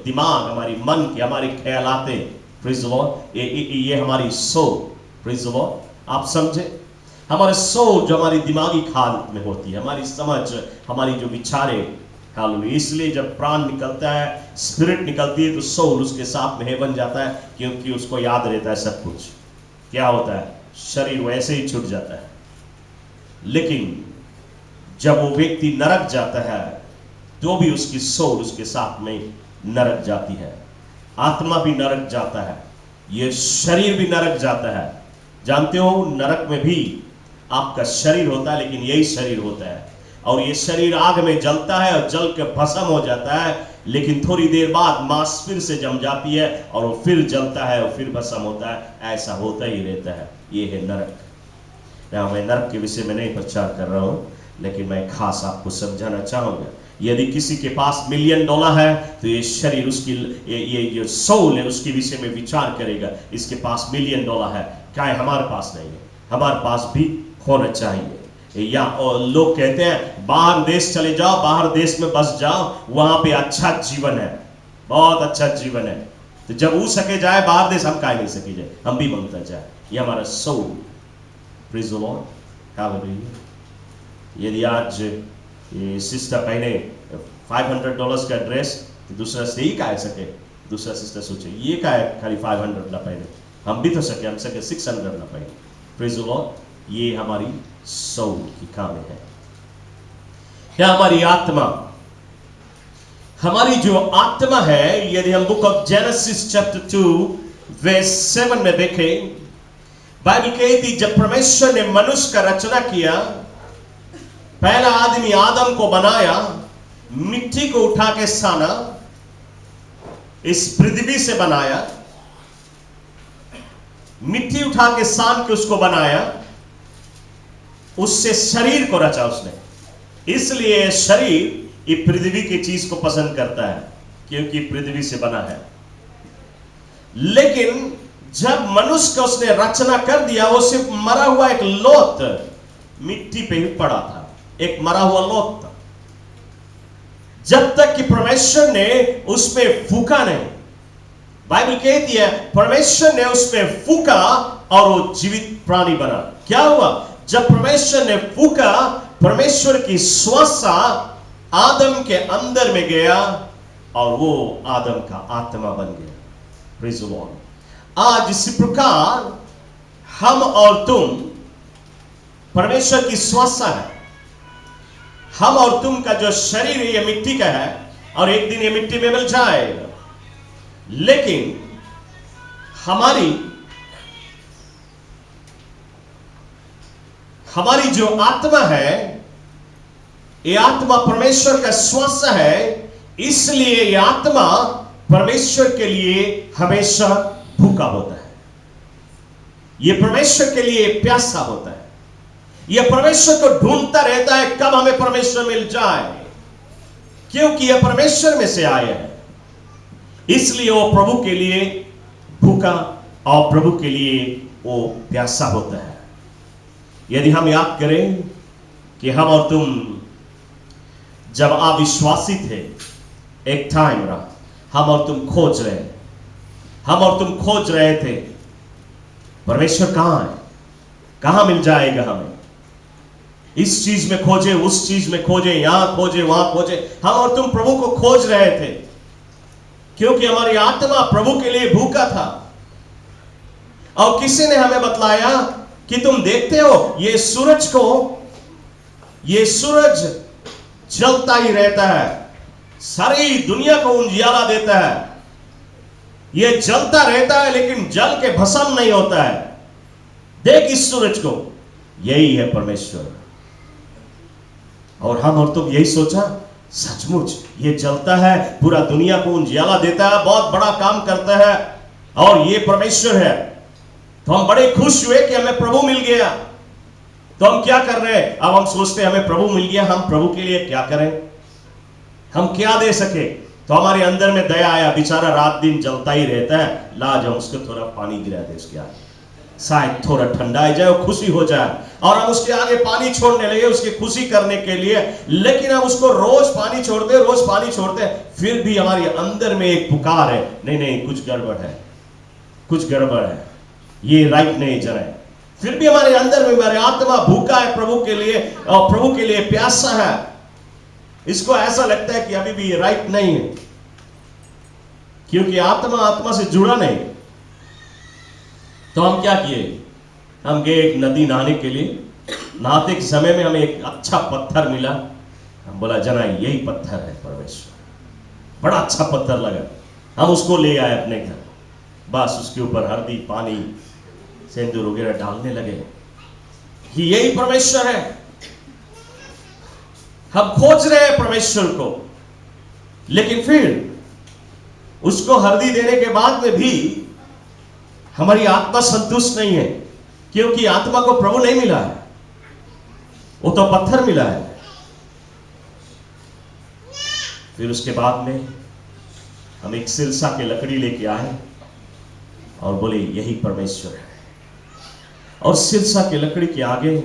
दिमाग, हमारी मन की, हमारी ख्यालातें, प्रेज़ द लॉर्ड, ये हमारी सोल, प्रेज़ द लॉर्ड। आप समझे, हमारे सोल जो हमारी दिमागी हालत में होती है, हमारी समझ, हमारी जो विचारें। हालेलुया। इसलिए जब प्राण निकलता है, स्पिरिट निकलती है, तो सोल उसके साथ में बन जाता है, क्योंकि उसको याद रहता है सब कुछ। क्या होता है, शरीर वैसे ही छूट जाता है। लेकिन जब वो व्यक्ति नरक जाता है, तो भी उसकी सोल उसके साथ में नरक जाती है। आत्मा भी नरक जाता है, ये शरीर भी नरक जाता है। जानते हो, नरक में भी आपका शरीर होता है, लेकिन यही शरीर होता है, और ये शरीर आग में जलता है और जल के भस्म हो जाता है। लेकिन थोड़ी देर बाद मांस फिर से जम जाती है, और वो फिर जलता है और फिर भस्म होता है। ऐसा होता ही रहता है। ये है नरक। मैं नरक के विषय में नहीं प्रचार कर रहा हूं, लेकिन मैं खास आपको समझाना चाहूंगा। यदि किसी के पास $1 मिलियन है, तो ये शरीर, उसकी ये सोल है, उसके विषय में विचार करेगा, इसके पास $1 मिलियन है, क्या हमारे पास नहीं है, हमारे पास भी होना चाहिए। या और लोग कहते हैं बाहर देश चले जाओ, बाहर देश में बस जाओ, वहां पे अच्छा जीवन है, बहुत अच्छा जीवन है। तो जब वो सके जाए बाहर देश, हम काहे नहीं सके जाए, हम भी मांगता जाए। ये हमारा soul, praise the Lord, hallelujah. यदि आज ये सिस्टर पहने $500 का ड्रेस, तो दूसरा से ही काहे सके, दूसरा सिस्टर सोचे ये काहे खाली $500 ना पहने, हम भी तो सके, हम सके $600 ना पहने। Praise the Lord. ये हमारी सोल की काम है। या हमारी आत्मा, हमारी जो आत्मा है, यदि हम book of Genesis chapter 2 verse 7 में देखें, बाइबल कहती जब परमेश्वर ने मनुष्य का रचना किया, पहला आदमी आदम को बनाया, मिट्टी को उठा के साना, इस पृथ्वी से बनाया, मिट्टी उठा के सान के उसको बनाया, उससे शरीर को रचा उसने। इसलिए शरीर ये पृथ्वी की चीज को पसंद करता है, क्योंकि पृथ्वी से बना है। लेकिन जब मनुष्य को उसने रचना कर दिया, वो सिर्फ मरा हुआ एक लोथ मिट्टी पे ही पड़ा था। एक मरा हुआ लोथ था, जब तक कि परमेश्वर ने उसमें फूका नहीं। बाइबल कहती है परमेश्वर ने उसमें फूका और वो जीवित प्राणी बना। क्या हुआ? जब परमेश्वर ने फूका, परमेश्वर की श्वास आदम के अंदर में गया और वो आदम का आत्मा बन गया। Praise the Lord. आज इसी प्रकार हम और तुम परमेश्वर की श्वास है। हम और तुम का जो शरीर है ये मिट्टी का है और एक दिन ये मिट्टी में मिल जाएगा, लेकिन हमारी जो आत्मा है, ये आत्मा परमेश्वर का श्वास है, इसलिए ये आत्मा परमेश्वर के लिए हमेशा भूखा होता है। ये परमेश्वर के लिए प्यासा होता है। यह परमेश्वर को ढूंढता रहता है कब हमें परमेश्वर मिल जाए, क्योंकि यह परमेश्वर में से आया है। इसलिए वो प्रभु के लिए भूखा और प्रभु के लिए वो प्यासा होता है। यदि हम याद करें कि हम और तुम जब अविश्वासी थे, एक टाइम रहा, हम और तुम खोज रहे थे परमेश्वर कहां है, कहां मिल जाएगा हमें। इस चीज में खोजे, उस चीज में खोजे, यहां खोजे, वहां खोजे। हम और तुम प्रभु को खोज रहे थे क्योंकि हमारी आत्मा प्रभु के लिए भूखा था। और किसी ने हमें बतलाया कि तुम देखते हो ये सूरज जलता ही रहता है, सारी दुनिया को उजियाला देता है। ये जलता रहता है लेकिन जल के भस्म नहीं होता है। देख इस सूरज को, यही है परमेश्वर। और हम और तुम यही सोचा, सचमुच ये जलता है, पूरा दुनिया को उजियाला देता है, बहुत बड़ा काम करता है और ये परमेश्वर है। तो हम बड़े खुश हुए कि हमें प्रभु मिल गया। तो हम क्या कर रहे हैं? अब हम सोचते हैं हमें प्रभु मिल गया, हम प्रभु के लिए क्या करें, हम क्या दे सके। तो हमारे अंदर में दया आया, बेचारा रात दिन जलता ही रहता है, लाज हम उसको थोड़ा पानी गिरा दे उसके आगे, शायद थोड़ा ठंडा आ जाए, खुशी हो जाए। और हम उसके आगे पानी छोड़ने लगे उसकी खुशी करने के लिए। लेकिन हम उसको रोज पानी छोड़ते, फिर भी हमारे अंदर में एक पुकार है, नहीं कुछ गड़बड़ है, ये राइट नहीं चल रहा है। फिर भी हमारे अंदर में हमारे आत्मा भूखा है प्रभु के लिए और प्रभु के लिए प्यासा है। इसको ऐसा लगता है कि अभी भी ये राइट नहीं है, क्योंकि आत्मा से जुड़ा नहीं। तो हम क्या किए? हम गए एक नदी नहाने के लिए। नहाते के समय में हमें एक अच्छा पत्थर मिला। हम बोला जना यही पत्थर है परमेश्वर। बड़ा अच्छा पत्थर लगा, हम उसको ले आए अपने घर। बस उसके ऊपर हल्दी, पानी, सिंदूर वगैरह डालने लगे कि यही परमेश्वर है। हम खोज रहे हैं परमेश्वर को, लेकिन फिर उसको हल्दी देने के बाद में भी हमारी आत्मा संतुष्ट नहीं है, क्योंकि आत्मा को प्रभु नहीं मिला है, वो तो पत्थर मिला है। फिर उसके बाद में हम एक सिलसा की लकड़ी लेके आए और बोले यही परमेश्वर है। और सिलसा की लकड़ी के आगे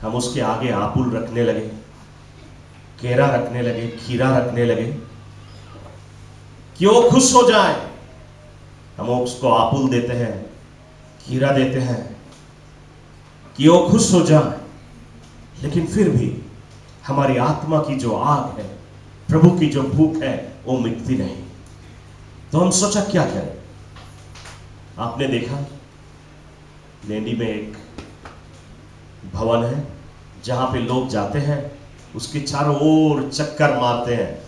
हम उसके आगे आपुल रखने लगे, केरा रखने लगे, खीरा रखने लगे कि वो खुश हो जाए। हम उसको आपुल देते हैं, खीरा देते हैं कि वो खुश हो जाए। लेकिन फिर भी हमारी आत्मा की जो आग है, प्रभु की जो भूख है, वो मिटती नहीं। तो हम सोचा क्या करें। आपने देखा लेंडी में एक भवन है जहां पे लोग जाते हैं, उसके चारों ओर चक्कर मारते हैं।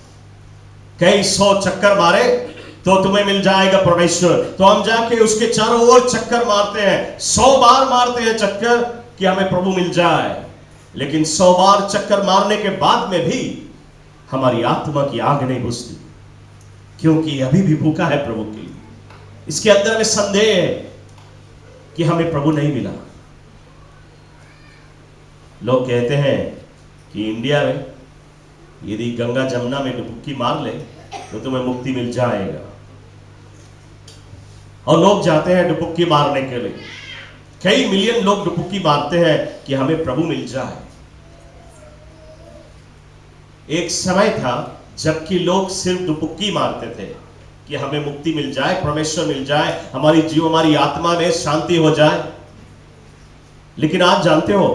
कई 100 चक्कर मारे तो तुम्हें मिल जाएगा परमेश्वर। तो हम जाके उसके चारों ओर चक्कर मारते हैं, 100 बार मारते हैं चक्कर कि हमें प्रभु मिल जाए। लेकिन 100 बार चक्कर मारने के बाद में भी हमारी आत्मा की आग नहीं बुझती, क्योंकि अभी भी भूखा है प्रभु के लिए। इसके अंदर में संदेह है कि हमें प्रभु नहीं मिला। लोग कहते हैं कि इंडिया में यदि गंगा जमुना में डुबकी मार ले तो तुम्हें मुक्ति मिल जाएगा। और लोग जाते हैं डुबकी मारने के लिए। कई मिलियन लोग डुबकी मारते हैं कि हमें प्रभु मिल जाए। एक समय था जबकि लोग सिर्फ डुबकी मारते थे कि हमें मुक्ति मिल जाए, परमेश्वर मिल जाए, हमारी जीव, हमारी आत्मा में शांति हो जाए। लेकिन आप जानते हो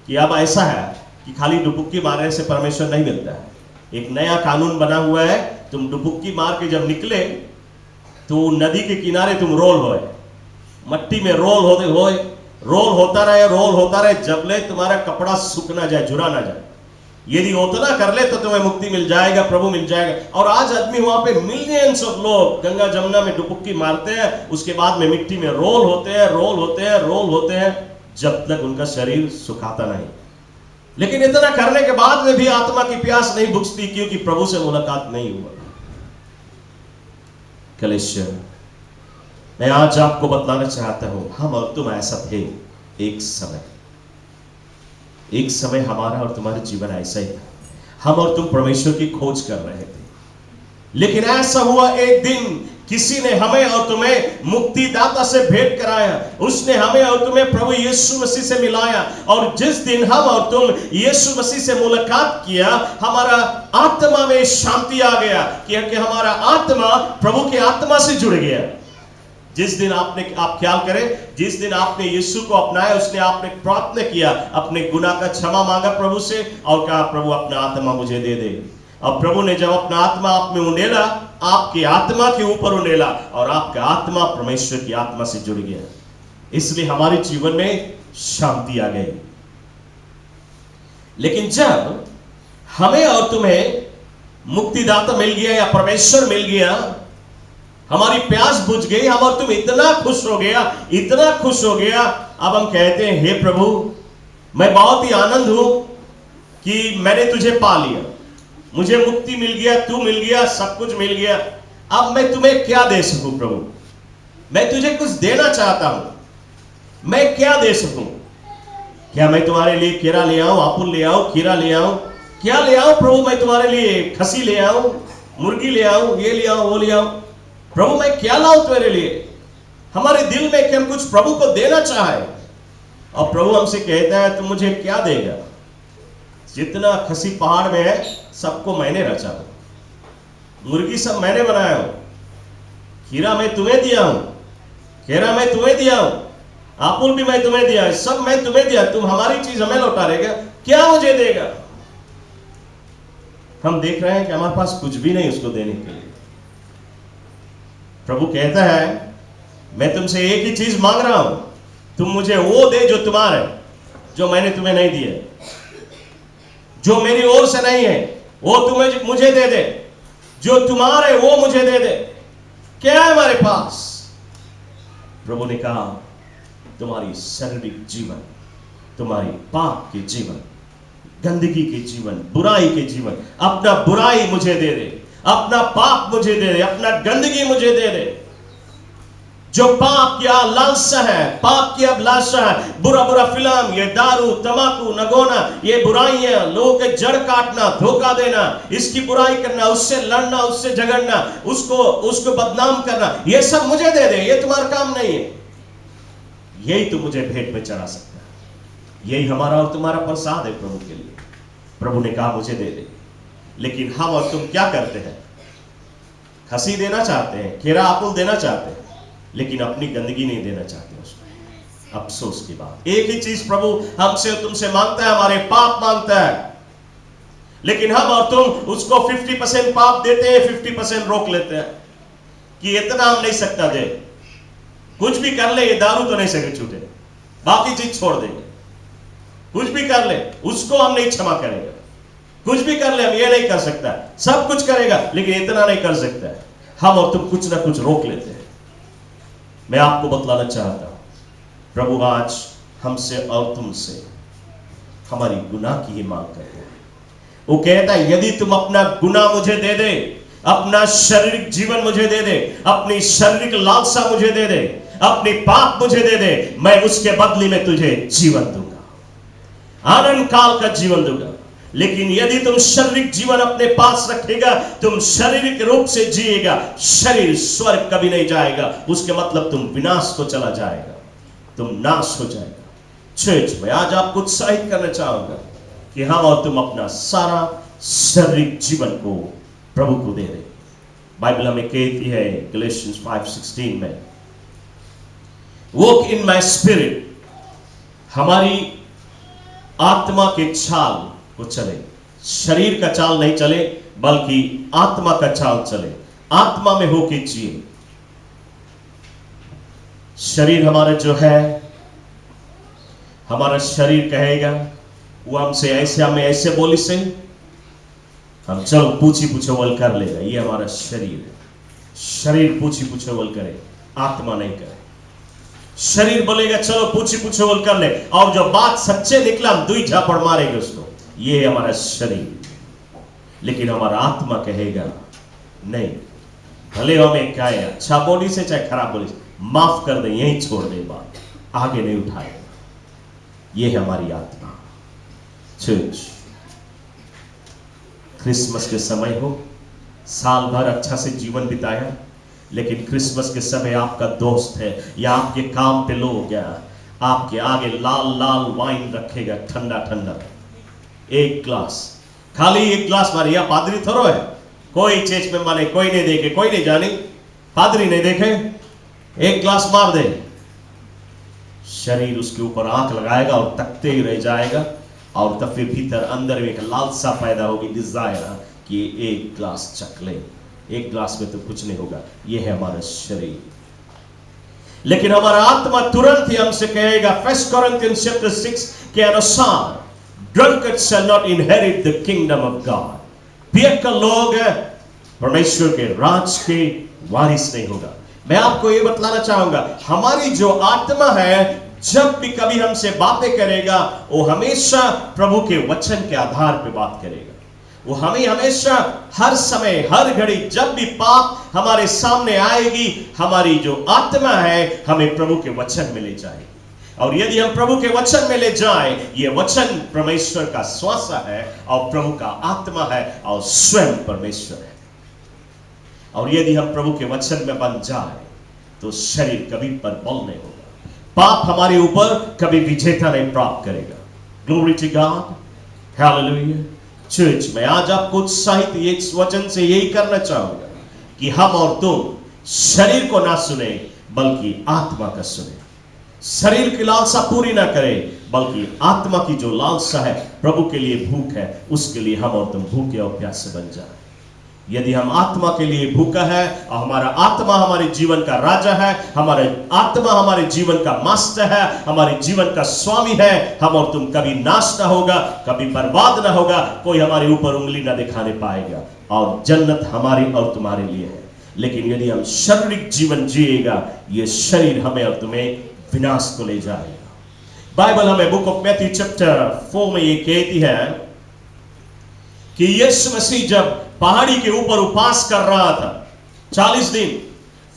कि अब ऐसा है कि खाली डुबकी मारने से परमेश्वर नहीं मिलता है। एक नया कानून बना हुआ है, तुम डुबकी मार के जब निकले तो नदी के किनारे तुम रोल होए, मट्टी में रोल होता रहे जब ले तुम्हारा कपड़ा सूख ना जाए, झुरा ना जाए। यदि उतना कर ले तो तुम्हें मुक्ति मिल जाएगा, प्रभु मिल जाएगा। और आज आदमी वहां पे मिलियंस ऑफ लोग गंगा जमुना में डुबकी मारते हैं, उसके बाद में मिट्टी में रोल होते हैं जब तक उनका शरीर सुखाता नहीं। लेकिन इतना करने के बाद में भी आत्मा की प्यास नहीं बुझती, क्योंकि प्रभु से मुलाकात नहीं हुआ। कलेश्वर, मैं आज आपको बतलाना चाहता हूं, हम और तुम ऐसा थे एक समय हमारा और तुम्हारा जीवन ऐसा ही था। हम और तुम परमेश्वर की खोज कर रहे थे, लेकिन ऐसा हुआ एक दिन किसी ने हमें और तुम्हें मुक्तिदाता से भेंट कराया। उसने हमें और तुम्हें प्रभु यीशु मसीह से मिलाया, और जिस दिन हम और तुम यीशु मसीह से मुलाकात किया, हमारा आत्मा में शांति आ गया, क्योंकि हमारा आत्मा प्रभु की आत्मा से जुड़ गया। जिस दिन आप ख्याल करें, जिस दिन आपने यीशु को अपनाया, उसने आपने प्रार्थना किया, अपने गुनाह का क्षमा मांगा प्रभु से और कहा, प्रभु अपना आत्मा मुझे दे दे। और प्रभु ने जब अपना आत्मा आप में उंडेला, आपकी आत्मा के ऊपर उंडेला, और आपका आत्मा परमेश्वर की आत्मा से जुड़ गया। इसलिए हमारे जीवन में शांति आ गई। लेकिन जब हमें और तुम्हें मुक्तिदाता मिल गया या परमेश्वर मिल गया, हमारी प्यास बुझ गई, हम और तुम इतना खुश हो गया। अब हम कहते हैं, हे प्रभु, मैं बहुत ही आनंद हूं कि मैंने तुझे पा लिया, मुझे मुक्ति मिल गया, तू मिल गया, सब कुछ मिल गया। अब मैं तुम्हें क्या दे सकूं प्रभु? मैं तुझे कुछ देना चाहता हूं, मैं क्या दे सकूं? क्या मैं तुम्हारे लिए केरा ले आऊं, आपुल ले आऊं, खीरा ले आऊं? क्या ले आऊं प्रभु? मैं तुम्हारे लिए खसी ले आऊं, मुर्गी ले आऊं, ये ले आऊं, वो ले आऊं? प्रभु मैं क्या लाऊं तेरे लिए? हमारे दिल में कि हम कुछ प्रभु को देना चाहे, और प्रभु हमसे कहता है, तुम मुझे क्या देगा? जितना खसी पहाड़ में है सबको मैंने रचा हूं, मुर्गी सब मैंने बनाया हूं, खीरा मैं तुम्हें दिया हूं, केरा मैं तुम्हें दिया हूं, आपुल भी मैं तुम्हें दिया है, सब मैं तुम्हें दिया। तुम हमारी चीज हमें लौटा रहेगा, क्या मुझे देगा? हम देख रहे हैं कि हमारे पास कुछ भी नहीं उसको देने के लिए। प्रभु कहता है, मैं तुमसे एक ही चीज मांग रहा हूं, तुम मुझे वो दे जो तुम्हारा है, जो मैंने तुम्हें नहीं दिया, जो मेरी ओर से नहीं है वो तुम्हें मुझे दे दे, जो तुम्हारा है वो मुझे दे दे। क्या है हमारे पास? प्रभु ने कहा, तुम्हारी शारीरिक जीवन, तुम्हारी पाप के जीवन, गंदगी के जीवन, बुराई के जीवन, अपना बुराई मुझे दे दे, अपना पाप मुझे दे दे, अपना गंदगी मुझे दे दे। जो पाप की लालसा है, पाप की अभिलाषा है, बुरा बुरा फिल्म, ये दारू, तंबाकू, नगोना, ये बुराइयां, लोगों के जड़ काटना, धोखा देना, इसकी बुराई करना, उससे लड़ना, उससे झगड़ना, उसको बदनाम करना, ये सब मुझे दे दे, ये तुम्हारा काम नहीं है। यही तुम मुझे भेंट में चढ़ा सकता है, यही हमारा और तुम्हारा प्रसाद है प्रभु के लिए। प्रभु ने कहा मुझे दे दे। लेकिन हम और तुम क्या करते हैं? खसी देना चाहते हैं, केरा आपुल देना चाहते हैं, लेकिन अपनी गंदगी नहीं देना चाहते उसको। अफसोस की बात, एक ही चीज प्रभु हमसे और तुमसे मांगता है, हमारे पाप मांगता है। लेकिन हम और तुम उसको 50% पाप देते हैं, 50% रोक लेते हैं कि इतना हम नहीं सकता दे, कुछ भी कर ले, ये दारू तो नहीं सके छूटे, बाकी चीज छोड़ देंगे, कुछ भी कर ले उसको हम नहीं क्षमा करेंगे, कुछ भी कर ले हम ये नहीं कर सकता, सब कुछ करेगा लेकिन इतना नहीं कर सकता है। हम और तुम कुछ ना कुछ रोक लेते हैं। मैं आपको बतलाना चाहता हूं, प्रभु आज हमसे और तुमसे हमारी गुनाह की ही मांग करते हैं। वो कहता है, यदि तुम अपना गुनाह मुझे दे दे, अपना शारीरिक जीवन मुझे दे दे, अपनी शारीरिक लालसा मुझे दे दे, अपनी पाप मुझे दे दे, मैं उसके बदले में तुझे जीवन दूंगा, आनंद काल का जीवन दूंगा। लेकिन यदि तुम शारीरिक जीवन अपने पास रखेगा, तुम शारीरिक रूप से जिएगा, शरीर स्वर्ग कभी नहीं जाएगा, उसके मतलब तुम विनाश को चला जाएगा। तुम नाश हो जाएगा। चर्च में आज आपको उत्साहित करना चाहूंगा कि हम और तुम अपना सारा शारीरिक जीवन को प्रभु को दे दें। बाइबल हमें कहती है गैलेशियंस 5:16 में, वॉक इन माय स्पिरिट, हमारी आत्मा के चाल को चले, शरीर का चाल नहीं चले बल्कि आत्मा का चाल चले, आत्मा में होके जिए। शरीर हमारा जो है, हमारा शरीर कहेगा वो हमसे ऐसे, हमें ऐसे बोली से हम चलो पूछी पूछोवल कर लेगा, ये हमारा शरीर है। शरीर पूछी पूछोवल करे, आत्मा नहीं करे। शरीर बोलेगा चलो पूछी पूछोवल कर ले, और जो बात सच्चे निकला हम दुई झापड़ मारेंगे उसको, ये है हमारा शरीर। लेकिन हमारा आत्मा कहेगा नहीं, भले हमें क्या है, अच्छा बोली से चाहे खराब बोली से, माफ कर दे, यहीं छोड़ दे, बात आगे नहीं उठाएगा। ये है हमारी आत्मा। चर्च, क्रिसमस के समय हो, साल भर अच्छा से जीवन बिताया, लेकिन क्रिसमस के समय आपका दोस्त है या आपके काम पे लोग या आपके आगे लाल लाल वाइन रखेगा, ठंडा ठंडा, एक ग्लास, खाली एक ग्लास मारे। या पादरी थोड़ो है, कोई चर्च में माने, कोई नहीं देखे, कोई नहीं जानी, पादरी नहीं देखे, एक ग्लास मार दे, शरीर उसके ऊपर आंख लगाएगा और तकते ही रह जाएगा, और तब फिर भीतर अंदर में एक लालसा पैदा होगी, डिजायर कि एक ग्लास चख ले, एक ग्लास में तो कुछ नहीं होगा। यह है हमारा शरीर। लेकिन हमारा आत्मा तुरंत ही हमसे कहेगा, 1 Corinthians chapter 6 के अनुसार, drunkard shall not inherit the kingdom of God, पियक्कड़ लोग परमेश्वर के राज के वारिस नहीं होगा। मैं आपको ये बतलाना चाहूंगा, हमारी जो आत्मा है जब भी कभी हमसे बातें करेगा, वो हमेशा प्रभु के वचन के आधार पे बात करेगा। वो हमें हमेशा, हर समय, हर घड़ी, जब भी पाप हमारे सामने आएगी, हमारी जो आत्मा है हमें प्रभु के वचन में ले जाएगी। और यदि हम प्रभु के वचन में ले जाएं, ये वचन परमेश्वर का श्वास है और प्रभु का आत्मा है और स्वयं परमेश्वर है। और यदि हम प्रभु के वचन में बन जाए तो शरीर कभी पर बल नहीं होगा, पाप हमारे ऊपर कभी विजेता नहीं प्राप्त करेगा। Glory to God, hallelujah. Church में आज आपको उत्साहित इस वचन से यही करना चाहूंगा कि हम और तुम शरीर को ना सुने बल्कि आत्मा का सुने। शरीर की लालसा पूरी ना करें बल्कि आत्मा की जो लालसा है, प्रभु के लिए भूख है, उसके लिए हम और तुम भूखे और प्यासे बन जाए। यदि हम आत्मा के लिए भूखा है और हमारा आत्मा हमारे जीवन का राजा है, हमारे आत्मा हमारे जीवन का मास्टर है, हमारे जीवन का स्वामी है, हम और तुम कभी नाश ना होगा, कभी बर्बाद ना होगा, कोई हमारे ऊपर उंगली ना दिखाने पाएगा, और जन्नत हमारी और तुम्हारे लिए है। लेकिन यदि हम शारीरिक जीवन जिएगा, ये शरीर हमें और तुम्हें विनाश को ले जाएगा। बाइबल हमें बुक ऑफ मैथ्यू चैप्टर 4 में ये कहती है कि यीशु मसीह जब पहाड़ी के ऊपर उपवास कर रहा था 40 दिन,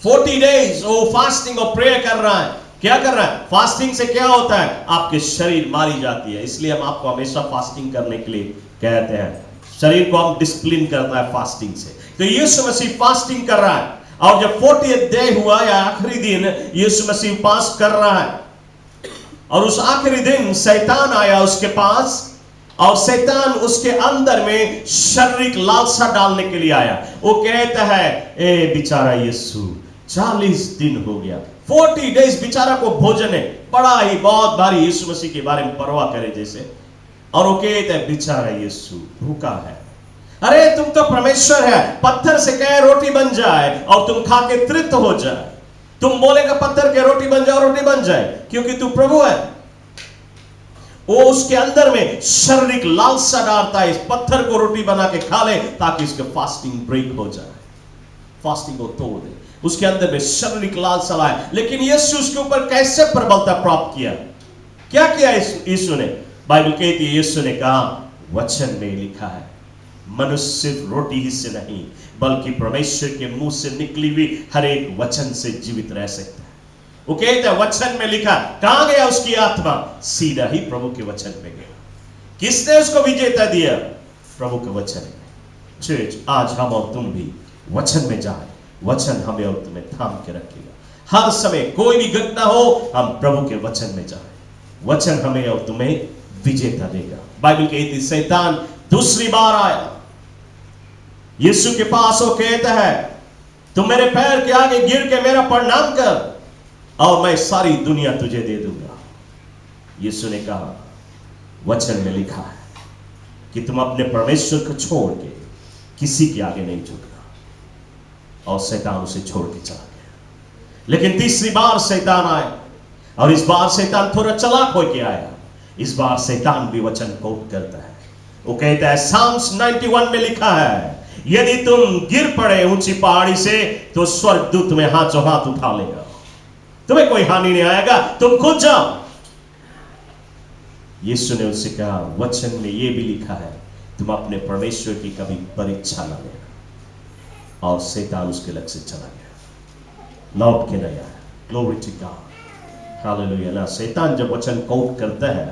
40 डेज वो फास्टिंग और प्रेयर कर रहा है। क्या कर रहा है? फास्टिंग से क्या होता है? आपके शरीर मारी जाती है। इसलिए हम आपको हमेशा फास्टिंग करने के लिए कहते हैं, शरीर को हम डिसिप्लिन करता है फास्टिंग से। तो यीशु मसीह फास्टिंग कर रहा है, और जब 40th डे हुआ या आखिरी दिन यीशु मसीह उपवास कर रहा है, और उस आखिरी दिन शैतान आया उसके पास, और शैतान उसके अंदर में शारीरिक लालसा डालने के लिए आया। वो कहता है, ए बेचारा यीशु, 40 दिन हो गया, 40 डेज बेचारा को भोजन है, बड़ा ही बहुत भारी, यीशु मसीह के बारे में परवाह करे जैसे। और वो कहता है, बेचारा यीशु भूखा है। अरे तुम तो परमेश्वर है, पत्थर से कहे रोटी बन जाए और तुम खा के तृप्त हो जाए। तुम बोलेगा पत्थर के रोटी बन जाए, रोटी बन जाए, क्योंकि तू प्रभु है। वो उसके अंदर में शारीरिक लालसा डालता है, इस पत्थर को रोटी बना के खा ले ताकि इसके फास्टिंग ब्रेक हो जाए, फास्टिंग को तोड़ दे। उसके अंदर में शारीरिक लालसा लाए। लेकिन यीशु उसके ऊपर कैसे प्रबलता प्राप्त किया? क्या किया यीशु ने? बाइबल कहती है, यीशु ने कहा, वचन में लिखा है, मनुष्य सिर्फ रोटी ही से नहीं बल्कि परमेश्वर के मुंह से निकली हुई हर एक वचन से जीवित रह सकता है। वो कहता है, वचन में लिखा। कहां गया उसकी आत्मा? सीधा ही प्रभु के वचन पे गया। किसने उसको विजेता दिया? प्रभु के वचन में। चर्च, आज हम और तुम भी वचन में जाए, वचन हमें और तुम्हें थाम के रखेगा। हर समय कोई भी घटना हो, हम प्रभु के वचन में जाएं। वचन हमें और तुम्हें विजेता देगा। बाइबल कहती शैतान दूसरी बार आया यीशु के पास और कहता है, तुम मेरे पैर के आगे गिर के मेरा प्रणाम कर और मैं सारी दुनिया तुझे दे दूंगा। यीशु ने कहा, वचन में लिखा है कि तुम अपने परमेश्वर को छोड़ के किसी के आगे नहीं झुकना। और शैतान उसे छोड़ के चला गया। लेकिन तीसरी बार शैतान आया और इस बार शैतान थोड़ा चालाक होके आया। इस बार शैतान भी वचन कोट करता है। वो कहता है, साम्स 91 में लिखा है, यदि तुम गिर पड़े ऊंची पहाड़ी से तो स्वर्गदूत तुम्हें हाथों हाथ उठा लेगा, तुम्हें कोई हानि नहीं आएगा, तुम खुद जाओ। यीशु ने उससे कहा, वचन में यह भी लिखा है, तुम अपने परमेश्वर की कभी परीक्षा न लेना। और शैतान उसके लग से चला गया, लौट के नहीं आया। Glory to God, hallelujah. ना शैतान जब वचन कोट करता है,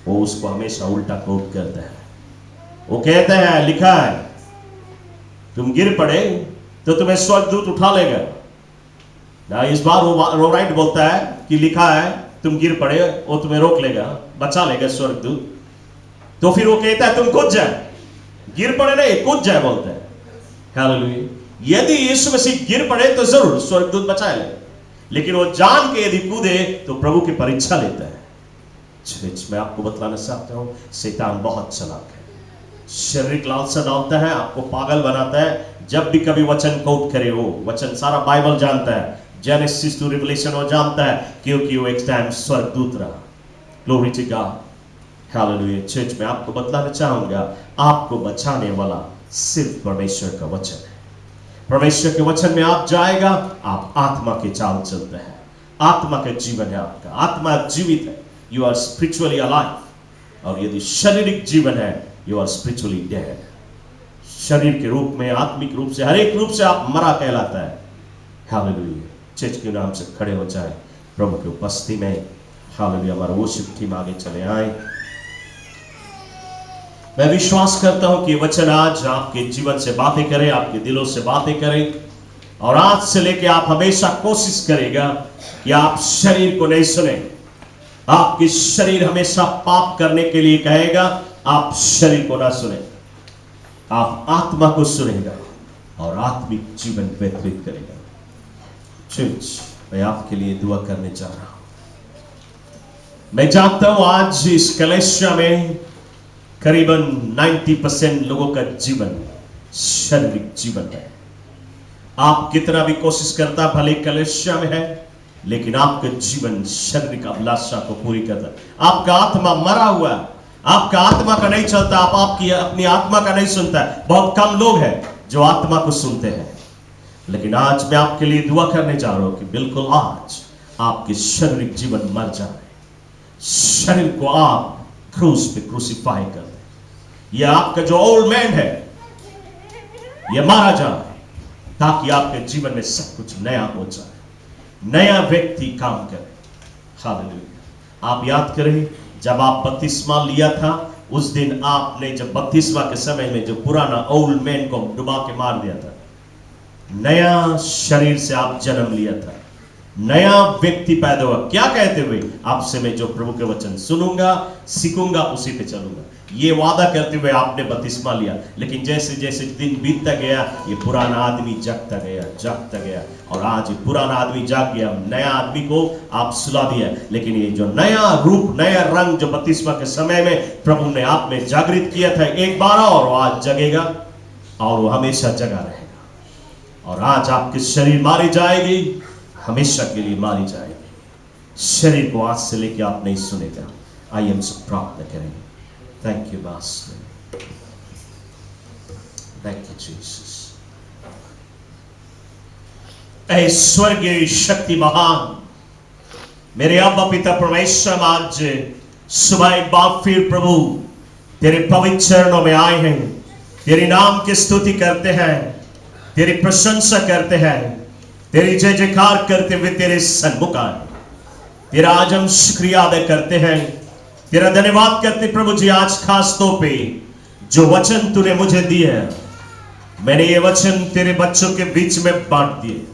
वो उसको हमेशा उल्टा कोट करता है। वो कहता है, लिखा है, तुम गिर पड़े तो तुम्हें स्वर्गदूत उठा लेगा ना। इस बार वो राइट बोलता है कि लिखा है, तुम गिर पड़े वो तुम्हें रोक लेगा, बचा लेगा स्वर्गदूत। तो फिर वो कहता है, तुम कूद जाए, गिर पड़े नहीं, कूद जाए बोलता है। हालेलुया। यदि यीशु मसीह गिर पड़े तो जरूर स्वर्गदूत बचा ले, लेकिन वो जान के यदि कूदे तो प्रभु की परीक्षा लेता है। मैं आपको बतलाना चाहता हूं, शैतान बहुत चालाक है। शारीरिक लालसा डालता है, आपको पागल बनाता है। जब भी कभी वचन कोट करे, वो वचन सारा बाइबल जानता है, जेनेसिस टू रिवलेशन वो जानता है, क्योंकि वो एक टाइम स्वर्गदूत रहा। Glory to God, hallelujah. Church में आपको बतलाना चाहूंगा, आपको बचाने वाला सिर्फ परमेश्वर का वचन है। परमेश्वर के वचन में आप जाएगा, आप आत्मा के चाल चलते हैं। आत्मा का जीवन है आपका, आत्मा जीवित है, यू आर स्पिरिचुअली अलाइव। और यदि शारीरिक जीवन है, यू आर स्पिरिचुअली डेड। शरीर के रूप में, आत्मिक रूप से, हर एक रूप से आप मरा कहलाता है। हालेलुया। चर्च के नाम से खड़े हो जाए प्रभु की उपस्थिति में। हालेलुया। हमारा वर्शिप टीम आगे चले आए। मैं विश्वास करता हूं कि वचन आज आपके जीवन से बातें करे, आपके दिलों से बातें करे। और आज से लेके आप हमेशा कोशिश करेगा कि आप शरीर को नहीं सुने। आपकी शरीर हमेशा पाप करने के लिए कहेगा, आप शरीर को ना सुने, आप आत्मा को सुनेगा और आत्मिक जीवन व्यतीत करेगा। चर्च, मैं आपके लिए दुआ करने जा रहा हूं। मैं जानता हूं आज इस कलेशिया में करीबन 90% लोगों का जीवन शारीरिक जीवन है। आप कितना भी कोशिश करता भले कलेशिया में है, लेकिन आपका जीवन शारीरिक अभिलाषा को पूरी करता है। आपका आत्मा मरा हुआ है, आपका आत्मा का नहीं चलता, आप आपकी अपनी आत्मा का नहीं सुनता। बहुत कम लोग हैं जो आत्मा को सुनते हैं। लेकिन आज मैं आपके लिए दुआ करने जा रहा हूं कि बिल्कुल आज आपके शारीरिक जीवन मर जाए। शरीर को आप क्रूस पे क्रूसीफाई कर दें। यह आपका जो ओल्ड मैन है, यह मारा जाए, ताकि आपके जीवन में सब कुछ नया हो जाए, नया व्यक्ति काम करे। हालेलुया। आप याद करें, जब आप बपतिस्मा लिया था, उस दिन आपने जब बपतिस्मा के समय में जो पुराना ओल्ड मैन को डुबा के मार दिया था, नया शरीर से आप जन्म लिया था, नया व्यक्ति पैदा हुआ। क्या कहते हुए, आपसे मैं जो प्रभु के वचन सुनूंगा, सीखूंगा, उसी पे चलूंगा, ये वादा करते हुए आपने बपतिस्मा लिया। लेकिन जैसे जैसे दिन बीतता गया, ये पुराना आदमी जागता गया और आज ये पुराना आदमी जाग गया, नया आदमी को आप सुला दिया। लेकिन ये जो नया रूप, नया रंग जो बपतिस्मा के समय में प्रभु ने आप में जागृत किया था एक बार, और वो आज जगेगा और वो हमेशा जगा रहेगा। और आज आपके शरीर मारी जाएगी, हमेशा के लिए मारी जाएगी। शरीर को आज से लेके आप नहीं सुनेगा। आइए हम सब प्रार्थना करेंगे। Thank you master, thank you Jesus. ऐ स्वर्गीय शक्ति महान मेरे अब्बा पिता परमेश्वर, आज सुबह एक बार फिर प्रभु तेरे पवित्र चरणों में आए हैं, तेरे नाम की स्तुति करते हैं, तेरी प्रशंसा करते हैं, तेरी जय जयकार करते हुए तेरे सन्मुख आए। तेरा आज हम शुक्रिया अदा करते हैं, तेरा धन्यवाद करते प्रभु जी। आज खास तौर पे जो वचन तूने मुझे दिए, मैंने ये वचन तेरे बच्चों के बीच में बांट दिए।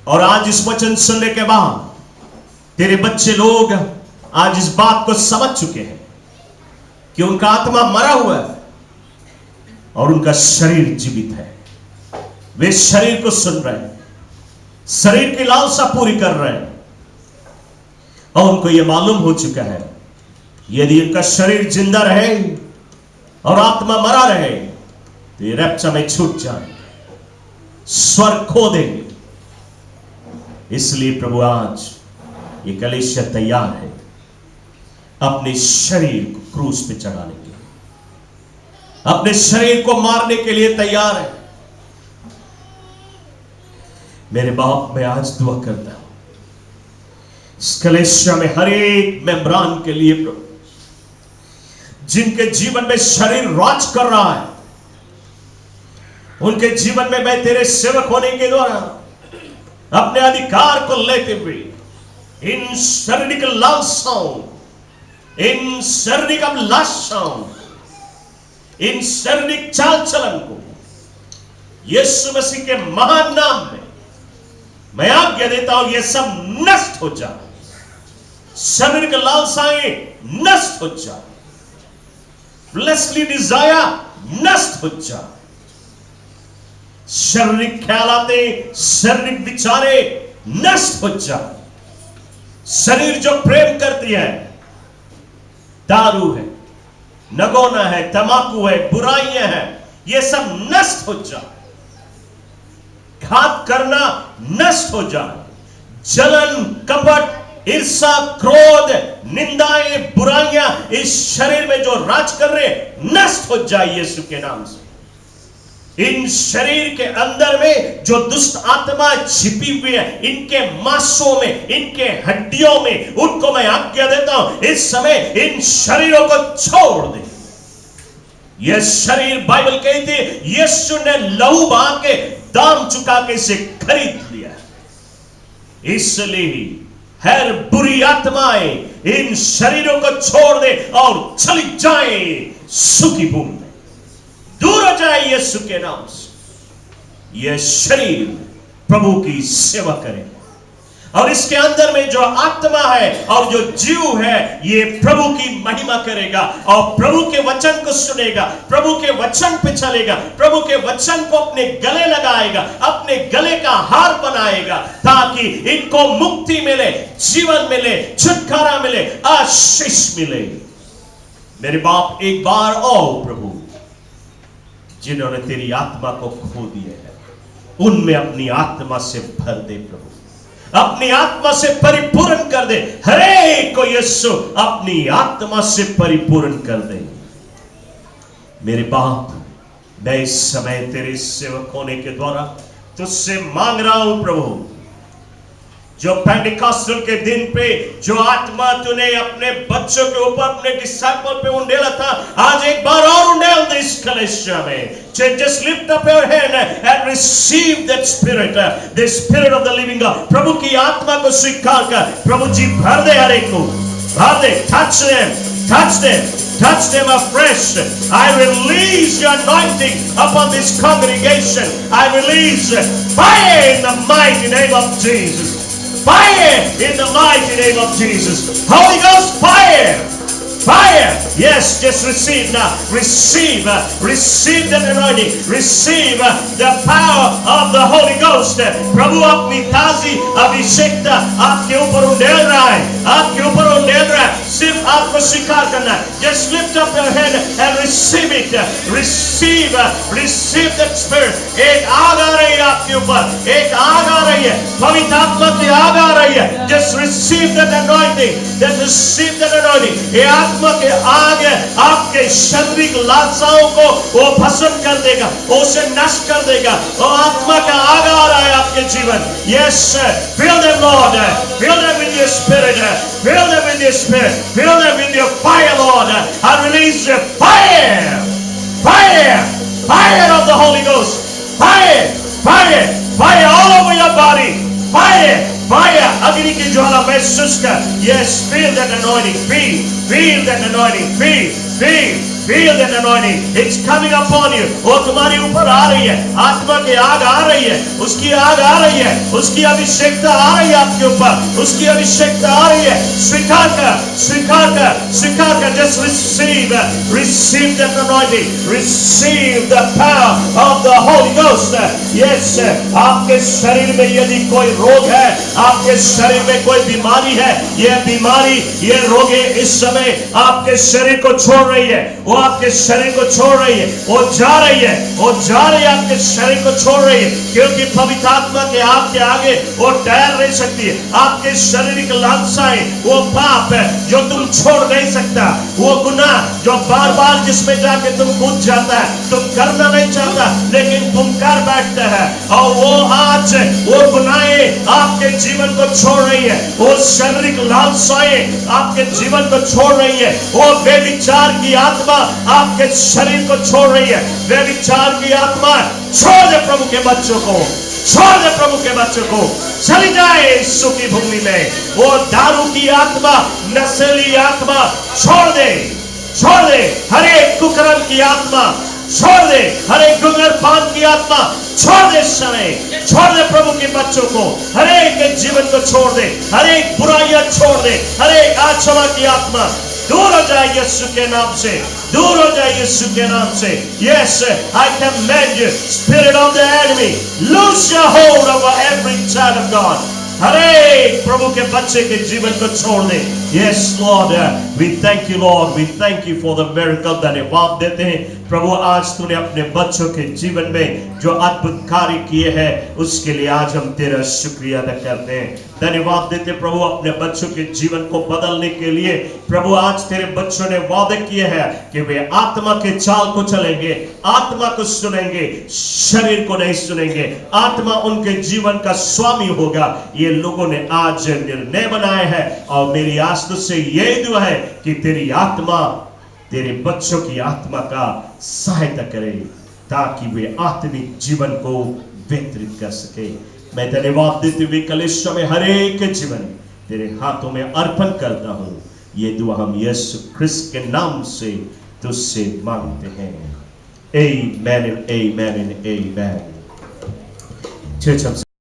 और आज इस वचन सुनने के बाद तेरे बच्चे लोग आज इस बात को समझ चुके हैं कि उनका आत्मा मरा हुआ है और उनका शरीर जीवित है। वे शरीर को सुन रहे हैं, शरीर की लालसा पूरी कर रहे हैं और उनको यह मालूम हो चुका है यदि उनका शरीर जिंदा रहे और आत्मा मरा रहे तो ये रैप्चर में छूट जाएंगे, स्वर्ग खो देंगे। इसलिए प्रभु आज ये कलीसिया तैयार है अपने शरीर को क्रूस पे चढ़ाने के लिए, अपने शरीर को मारने के लिए तैयार है। मेरे बाप, मैं आज दुआ करता हूं इस कलीसिया में हर एक मेंबरान के लिए प्रभु, जिनके जीवन में शरीर राज कर रहा है, उनके जीवन में मैं तेरे सेवक होने के द्वारा अपने अधिकार को लेते हुए इन शारीरिक लालसाओं, इन शारीरिक अभिलाषाओं, इन शारीरिक चाल चलन को यीशु मसीह के महान नाम में मैं आज्ञा देता हूं, ये सब नष्ट हो जाए। शारीरिक लालसाएं नष्ट हो जाए, फ्लेशली डिजायर नष्ट हो जाए, शारीरिक ख्यालातें, शारीरिक विचारे नष्ट हो जाए। शरीर जो प्रेम करती है, दारू है, नगोना है, तमाकू है, बुराइयां हैं, ये सब नष्ट हो जाए। घात करना नष्ट हो जाए, जलन, कपट, ईर्ष्या, क्रोध, निंदाएं, बुराइयां इस शरीर में जो राज कर रहे नष्ट हो जाए यीशु के नाम से। इन शरीर के अंदर में जो दुष्ट आत्मा छिपी हुई है, इनके मांसों में, इनके हड्डियों में, उनको मैं आज्ञा देता हूं इस समय इन शरीरों को छोड़ दे। यह शरीर बाइबल कहती है यीशु ने लहू बहा के दाम चुका के इसे खरीद लिया, इसलिए हर बुरी आत्माएं इन शरीरों को छोड़ दे और चली जाए सुखी भूमि में, दूर हो जाए यीशु के नाम से। यह शरीर प्रभु की सेवा करे और इसके अंदर में जो आत्मा है और जो जीव है ये प्रभु की महिमा करेगा और प्रभु के वचन को सुनेगा, प्रभु के वचन पे चलेगा, प्रभु के वचन को अपने गले लगाएगा, अपने गले का हार बनाएगा, ताकि इनको मुक्ति मिले, जीवन मिले, छुटकारा मिले, आशीष मिले। मेरे बाप, एक बार और प्रभु, जिन्होंने तेरी आत्मा को खो दिया है उनमें अपनी आत्मा से भर दे प्रभु, अपनी आत्मा से परिपूर्ण कर दे। हरेक को यीशु अपनी आत्मा से परिपूर्ण कर दे। मेरे बाप, मैं इस समय तेरे सेवक होने के द्वारा तुझसे मांग रहा हूं प्रभु, जो पेंटिकॉस्टल के दिन पे जो आत्मा तूने अपने बच्चों के ऊपर, अपने डिसाइपल पे उंडेला था, आज एक बार और उंडेल दे इस कलीसिया में। Just lift up your hand and receive that spirit, the spirit of the living God. प्रभु की आत्मा को स्वीकार कर, प्रभु जी भर दे हर एक को, भर दे। Touch them, touch them, touch them afresh. I release your anointing upon this congregation. I release fire in the mighty name of Jesus. Fire in the mighty name of Jesus. Holy Ghost fire, fire. Yes, just receive now. Receive, receive that anointing. Receive the power of the Holy Ghost. प्रभु अपनी ताजी अभिषेकता आपके ऊपर उंडेल रहा है, आपके ऊपर उंडेल रहा है। सिर्फ आपको स्वीकार करना है। Just lift up your hand and receive it. Receive, receive that spirit. एक आग आ रही है आपके ऊपर, एक आग आ रही है, पवित्र आत्मा की आग आ रही है। Just receive that anointing. Just receive that anointing. ये आत्मा के आग है, आपके शारीरिक लालसाओं को वो भस्म कर देगा, उसे नष्ट कर देगा। वो आत्मा का आग आ रहा है आपके जीवन। Yes, fill them Lord, fill them with your spirit, fill them with your spirit, fill them with your fire Lord. I release the fire, fire, fire of the Holy Ghost, fire, fire, fire all over your body, fire, fire. अग्नि की ज्वाला महसूस कर। Yes, feel that anointing, feel that anointing, feel Feel that anointing. It's coming upon you. वो तुम्हारे ऊपर आ रही है, आत्मा की आग आ रही है, उसकी आग आ रही है, उसकी अभिषेकता आ रही है आपके ऊपर, उसकी अभिषेकता आ रही है। स्वीकार कर, स्वीकार कर, स्वीकार कर। Just receive, receive that anointing, receive the power of the Holy Ghost. Yes, आपके शरीर में यदि कोई रोग है, आपके शरीर में कोई बीमारी है, ये बीमारी, ये रोग इस समय आपके शरीर को छोड़ रही है, वो आपके शरीर को छोड़ रही है, वो जा रही है, वो जा रही है, आपके शरीर को छोड़ रही है, क्योंकि पवित्र आत्मा के आपके आगे वो ठहर नहीं सकती है। आपके शारीरिक लालसाएं, वो पाप है जो तुम छोड़ नहीं सकता, वो गुनाह जो बार बार जिसमें जाके तुम कूद जाता है, तुम करना नहीं चाहता लेकिन तुम कर बैठते हैं, और वो आज वो गुनाहें आपके जीवन को छोड़ रही है, वो शारीरिक लालसाएं आपके जीवन को छोड़ रही है, वो बेविचार की आत्मा आपके शरीर को छोड़ रही है। बेविचार की आत्मा छोड़ दे प्रभु के बच्चों को, छोड़ दे प्रभु के बच्चों को, चली जाए यीशु की भूमि में। वो दारू की आत्मा, नशेली आत्मा छोड़ दे, छोड़ दे। हर एक कुकर्म की आत्मा छोड़ दे, हर एक गुंगरपान की आत्मा छोड़ दे समय, छोड़ दे प्रभु के बच्चों को, हर एक के जीवन को छोड़ दे, हर एक बुराइयां छोड़ दे, हर एक आत्मा की आत्मा दूर हो जाए यीशु के नाम से, दूर हो जाए यीशु के नाम से। Yes, I command you, spirit of the enemy, lose your hold over every child of God. हर एक प्रभु के बच्चे के जीवन को छोड़ दे। Yes, Lord, we thank you, Lord, we thank you for the miracle that you आप देते हैं। प्रभु आज तूने अपने बच्चों के जीवन में जो अद्भुत कार्य किए हैं, उसके लिए आज हम तेरा शुक्रिया अदा करते हैं, धन्यवाद देते प्रभु अपने बच्चों के जीवन को बदलने के लिए। प्रभु आज तेरे बच्चों ने वादे किए हैं कि वे आत्मा के चाल को चलेंगे, आत्मा को सुनेंगे, शरीर को नहीं सुनेंगे, आत्मा उनके जीवन का स्वामी होगा। ये लोगों ने आज निर्णय बनाए हैं, और मेरी आस तुझसे यही दुआ है कि तेरी आत्मा तेरे बच्चों की आत्मा का सहायता करे, ताकि वे आत्मिक जीवन को वितरित कर सके। मैं धन्यवाद देते हुए कलेश में हर एक के जीवन तेरे हाथों में अर्पण करता हूं। ये दुआ हम यीशु ख्रिस्त के नाम से तुझसे मांगते हैं। आमेन, आमेन, आमेन। चर्च